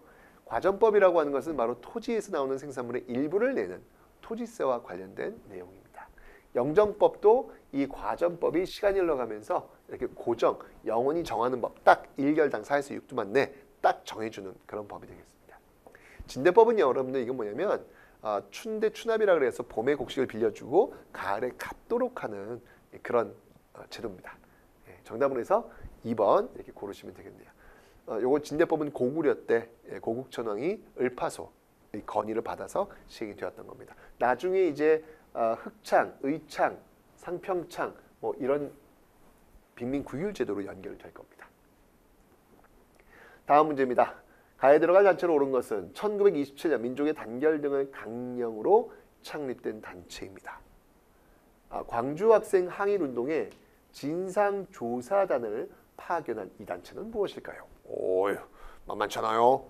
과전법이라고 하는 것은 바로 토지에서 나오는 생산물의 일부를 내는 토지세와 관련된 내용입니다. 영정법도 이 과전법이 시간이 흘러가면서 이렇게 고정, 영원히 정하는 법, 딱 1결당 4에서 6두만 내 딱 정해주는 그런 법이 되겠습니다. 진대법은 여러분들 이건 뭐냐면 춘대 추납이라 그래서 봄에 곡식을 빌려주고 가을에 갚도록 하는 그런 제도입니다. 정답으로 해서 2번 이렇게 고르시면 되겠네요. 요거 진대법은 고구려 때 고국천왕이 을파소 건의를 받아서 시행이 되었던 겁니다. 나중에 이제 흑창, 의창, 상평창 뭐 이런 빈민구율제도로 연결될 겁니다. 다음 문제입니다. 가에 들어갈 단체로 오른 것은 1927년 민족의 단결 등을 강령으로 창립된 단체입니다. 광주 학생 항일운동에 진상조사단을 파견한 이 단체는 무엇일까요? 오유, 만만찮아요.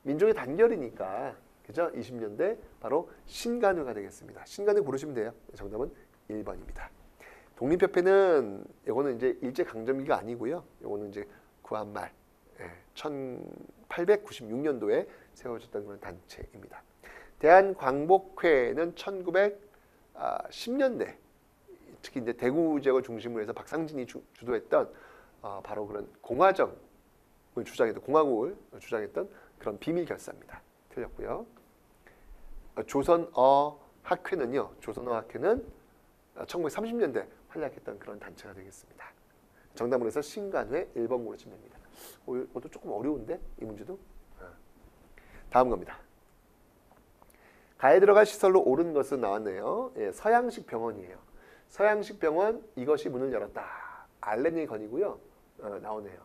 민족의 단결이니까 그죠? 20년대 바로 신간회가 되겠습니다. 신간회 고르시면 돼요. 정답은 1번입니다. 독립협회는 이거는 이제 일제강점기가 아니고요. 이거는 이제 구한말 1896년도에 세워졌던 그런 단체입니다. 대한광복회는 1910년대 특히 이제 대구 지역을 중심으로 해서 박상진이 주도했던 바로 그런 공화정을 주장했던 공화국을 주장했던 그런 비밀 결사입니다. 틀렸고요. 조선어 학회는요. 조선어 학회는 1930년대 활약했던 그런 단체가 되겠습니다. 정답으로 해서 신간회 1번 고르시면 됩니다. 이것도 조금 어려운데 이 문제도. 다음 겁니다. 가에 들어갈 시설로 옳은 것은 나왔네요. 예, 서양식 병원이에요. 서양식 병원 이것이 문을 열었다. 알렌의 건이고요. 나오네요.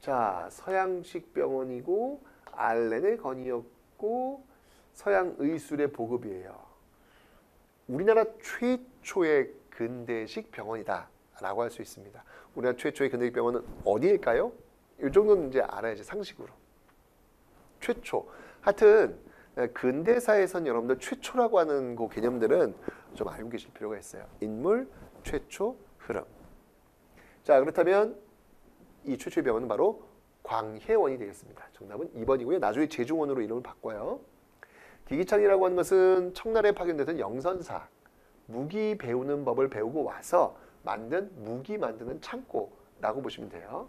자, 서양식 병원이고 알렌의 건이었고 서양 의술의 보급이에요. 우리나라 최초의 근대식 병원이다 라고 할 수 있습니다. 우리나라 최초의 근대식 병원은 어디일까요? 이 정도는 이제 알아야지 상식으로. 최초. 하여튼 근대사에선 여러분들 최초라고 하는 그 개념들은 좀 알고 계실 필요가 있어요. 인물, 최초, 흐름. 자, 그렇다면 이 최초의 병원은 바로 광해원이 되겠습니다. 정답은 2번이고요. 나중에 제중원으로 이름을 바꿔요. 기기창이라고 하는 것은 청나라에 파견되던 영선사, 무기 배우는 법을 배우고 와서 만든 무기 만드는 창고라고 보시면 돼요.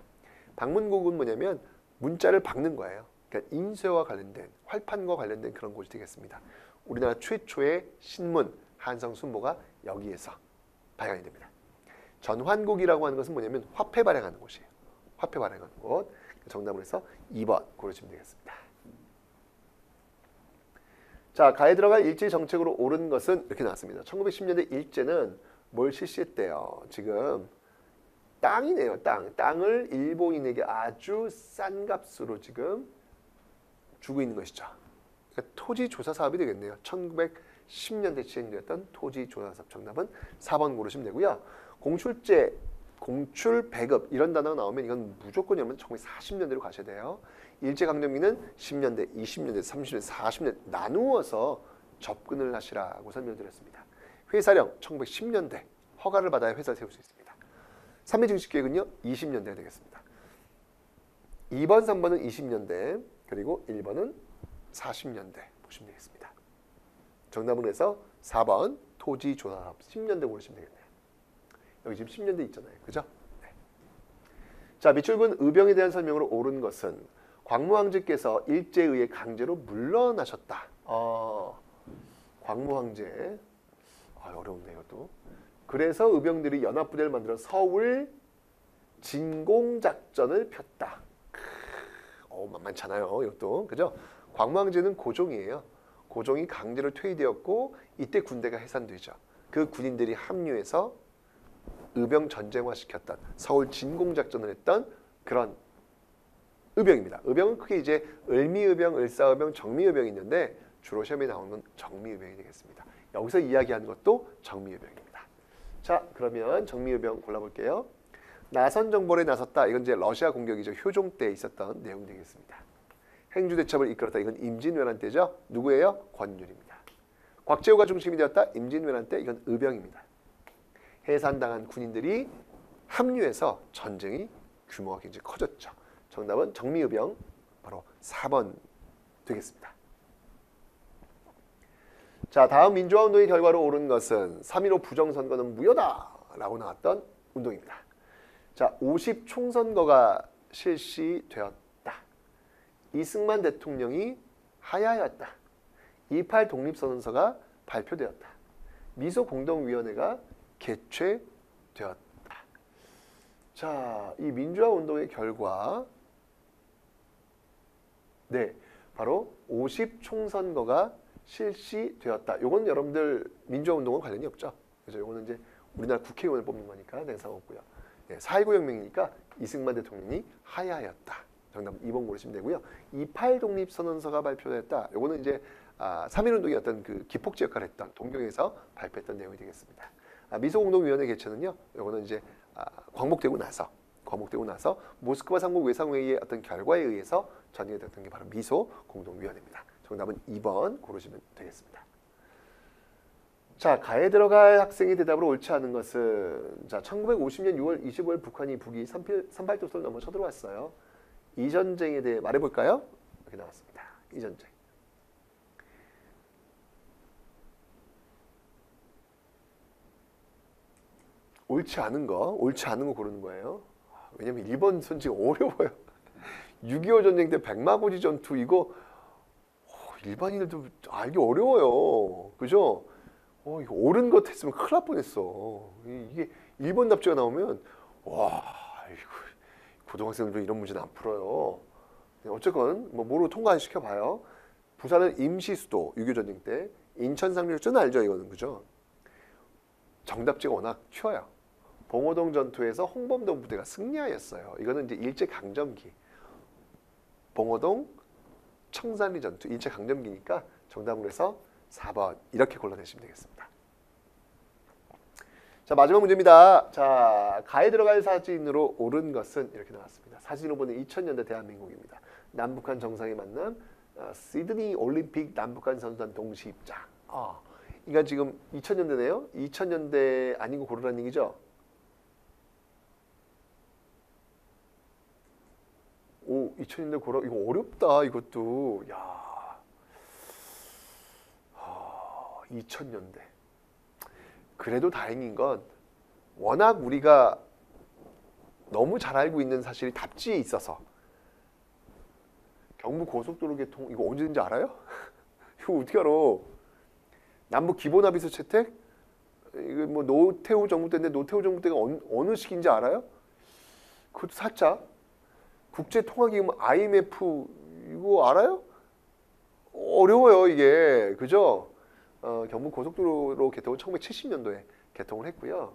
방문국은 뭐냐면 문자를 박는 거예요. 그러니까 인쇄와 관련된, 활판과 관련된 그런 곳이 되겠습니다. 우리나라 최초의 신문, 한성순보가 여기에서 발견이 됩니다. 전환국이라고 하는 것은 뭐냐면 화폐 발행하는 곳이에요. 화폐 발행하는 곳. 정답으로 해서 2번 고르시면 되겠습니다. 자, 가에 들어갈 일제 정책으로 옳은 것은 이렇게 나왔습니다. 1910년대 일제는 뭘 실시했대요? 지금 땅이네요. 땅을 일본인에게 아주 싼 값으로 지금 주고 있는 것이죠. 그러니까 토지 조사 사업이 되겠네요. 1910년대 시행되었던 토지 조사 사업. 정답은 4번 고르시면 되고요. 공출제, 공출 배급 이런 단어가 나오면 이건 무조건 여러분 1940년대로 가셔야 돼요. 일제강점기는 10년대, 20년대, 30년대, 40년대 나누어서 접근을 하시라고 설명드렸습니다. 회사령 1910년대 허가를 받아야 회사를 세울 수 있습니다. 3회 증식계획은요 20년대가 되겠습니다. 2번, 3번은 20년대 그리고 1번은 40년대 보시면 되겠습니다. 정답은 해서 4번 토지조사사업 10년대 고르시면 되겠네요. 여기 지금 10년대 있잖아요. 그죠? 네. 자, 미출군 의병에 대한 설명으로 옳은 것은 광무왕제께서 일제에 의해 강제로 물러나셨다. 광무왕제. 어려운데 이것도. 그래서 의병들이 연합부대를 만들어 서울 진공작전을 폈다. 만만찮아요. 이것도. 그죠? 광무왕제는 고종이에요. 고종이 강제로 퇴위되었고 이때 군대가 해산되죠. 그 군인들이 합류해서 의병 전쟁화시켰던 서울 진공작전을 했던 그런 의병입니다. 의병은 크게 이제 을미의병, 을사의병, 정미의병이 있는데 주로 시험에 나오는 건 정미의병이 되겠습니다. 여기서 이야기하는 것도 정미의병입니다. 자, 그러면 정미의병 골라볼게요. 나선 정벌에 나섰다. 이건 이제 러시아 공격이죠. 효종 때 있었던 내용 되겠습니다. 행주대첩을 이끌었다. 이건 임진왜란 때죠. 누구예요? 권율입니다. 곽재우가 중심이 되었다. 임진왜란 때 이건 의병입니다. 해산당한 군인들이 합류해서 전쟁이 규모가 굉장히 커졌죠. 정답은 정미의병 바로 4번 되겠습니다. 자, 다음 민주화운동의 결과로 옳은 것은 3.15 부정선거는 무효다 라고 나왔던 운동입니다. 자, 50 총선거가 실시되었다. 이승만 대통령이 하야였다. 28 독립선언서가 발표되었다. 미소공동위원회가 개최되었다. 자, 이 민주화 운동의 결과, 네, 바로 50 총선거가 실시되었다. 요건 여러분들 민주화운동과 관련이 없죠. 그래서 요거는 이제 우리나라 국회의원을 뽑는 거니까 냉상 없고요. 4.19 혁명이니까 이승만 대통령이 하야하였다. 정답 2번 고르시면 되고요. 28 독립선언서가 발표됐다. 요거는 이제 3.1운동의 어떤 그 기폭제 역할을 했던 동경에서 발표했던 내용이 되겠습니다. 미소공동위원회 개최는요. 요거는 이제 광복되고 나서 모스크바 3국 외상회의의 어떤 결과에 의해서 전개가 됐던 게 바로 미소공동위원회입니다. 정답은 2번 고르시면 되겠습니다. 자, 가에 들어갈 학생의 대답으로 옳지 않은 것은 자, 1950년 6월 25일 북한이 북이 38도선을 넘어 쳐들어왔어요. 이 전쟁에 대해 말해볼까요? 여기 나왔습니다. 이 전쟁. 옳지 않은 거 고르는 거예요. 왜냐면 1번 선지가 어려워요. 6.25 전쟁 때 백마고지 전투 이거 일반인들도 알기 어려워요. 그죠? 이거 옳은 것 했으면 큰일 날 뻔했어. 이게 1번 답지가 나오면 와 이거 고등학생들도 이런 문제는 안 풀어요. 어쨌건 뭐로 통과 안 시켜봐요. 부산은 임시수도 6.25 전쟁 때 인천 상륙전 알죠 이거는 그죠? 정답지가 워낙 쉬워요. 봉오동 전투에서 홍범동 부대가 승리하였어요. 이거는 이제 일제강점기. 봉오동 청산리 전투 일제강점기니까 정답으로 해서 4번 이렇게 골라내시면 되겠습니다. 자, 마지막 문제입니다. 자, 가에 들어갈 사진으로 옳은 것은 이렇게 나왔습니다. 사진으로 보는 2000년대 대한민국입니다. 남북한 정상의 만남, 시드니 올림픽 남북한 선수단 동시 입장. 이거 지금 2000년대네요. 2000년대 아닌 거 고르라는 얘기죠. 오, 2000년대 고라. 이거 어렵다. 이것도. 야. 2000년대. 그래도 다행인 건 워낙 우리가 너무 잘 알고 있는 사실이 답지에 있어서 경부 고속도로 개통 이거 언제인지 알아요? 이거 어떻게 알아? 남북 기본합의서 채택? 이거 뭐 노태우 정부 때인데 노태우 정부 때가 어느 시기인지 알아요? 그것도 살짝. 국제통화기금 IMF 이거 알아요? 어려워요 이게. 그죠? 경부 고속도로 개통은 1970년도에 개통을 했고요.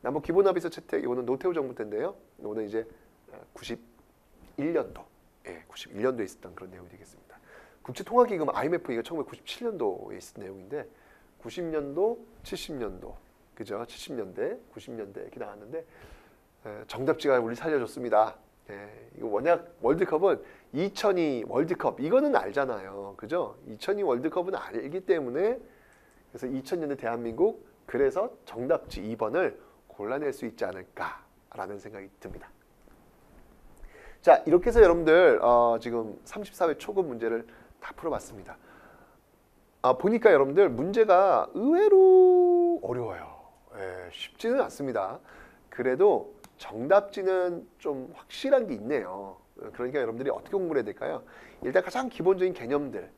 남북 기본합의서 채택 이거는 노태우 정부 때인데요. 이거는 이제 91년도. 예, 91년도에 있었던 그런 내용이 되겠습니다. 국제통화기금 IMF 이거 1997년도에 있었던 내용인데 90년도, 70년도, 그죠? 70년대, 90년대 이렇게 나왔는데 정답지가 우리 살려줬습니다. 이거 워낙 월드컵은 2002 월드컵 이거는 알잖아요, 그죠? 2002 월드컵은 알기 때문에 그래서 2000년대 대한민국 그래서 정답지 2번을 골라낼 수 있지 않을까라는 생각이 듭니다. 자, 이렇게 해서 여러분들 지금 34회 초급 문제를 다 풀어봤습니다. 보니까 여러분들 문제가 의외로 어려워요. 쉽지는 않습니다. 그래도 정답지는 좀 확실한 게 있네요. 그러니까 여러분들이 어떻게 공부를 해야 될까요? 일단 가장 기본적인 개념들,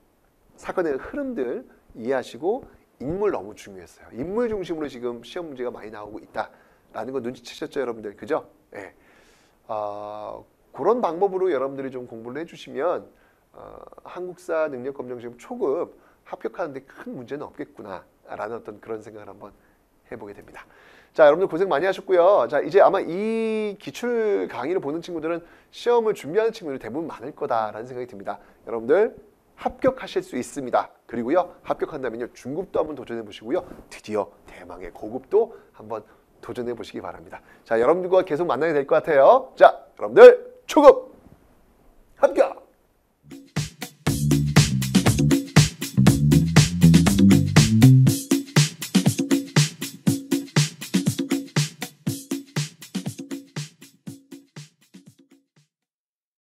사건의 흐름들 이해하시고 인물 너무 중요했어요. 인물 중심으로 지금 시험 문제가 많이 나오고 있다라는 거 눈치채셨죠, 여러분들? 그죠? 예. 그런 방법으로 여러분들이 좀 공부를 해주시면 한국사 능력검정시험 초급 합격하는데 큰 문제는 없겠구나라는 어떤 그런 생각을 한번 해보게 됩니다. 자, 여러분들 고생 많이 하셨고요. 자, 이제 아마 이 기출 강의를 보는 친구들은 시험을 준비하는 친구들이 대부분 많을 거다라는 생각이 듭니다. 여러분들 합격하실 수 있습니다. 그리고요, 합격한다면요, 중급도 한번 도전해 보시고요, 드디어 대망의 고급도 한번 도전해 보시기 바랍니다. 자, 여러분들과 계속 만나게 될 것 같아요. 자, 여러분들 초급!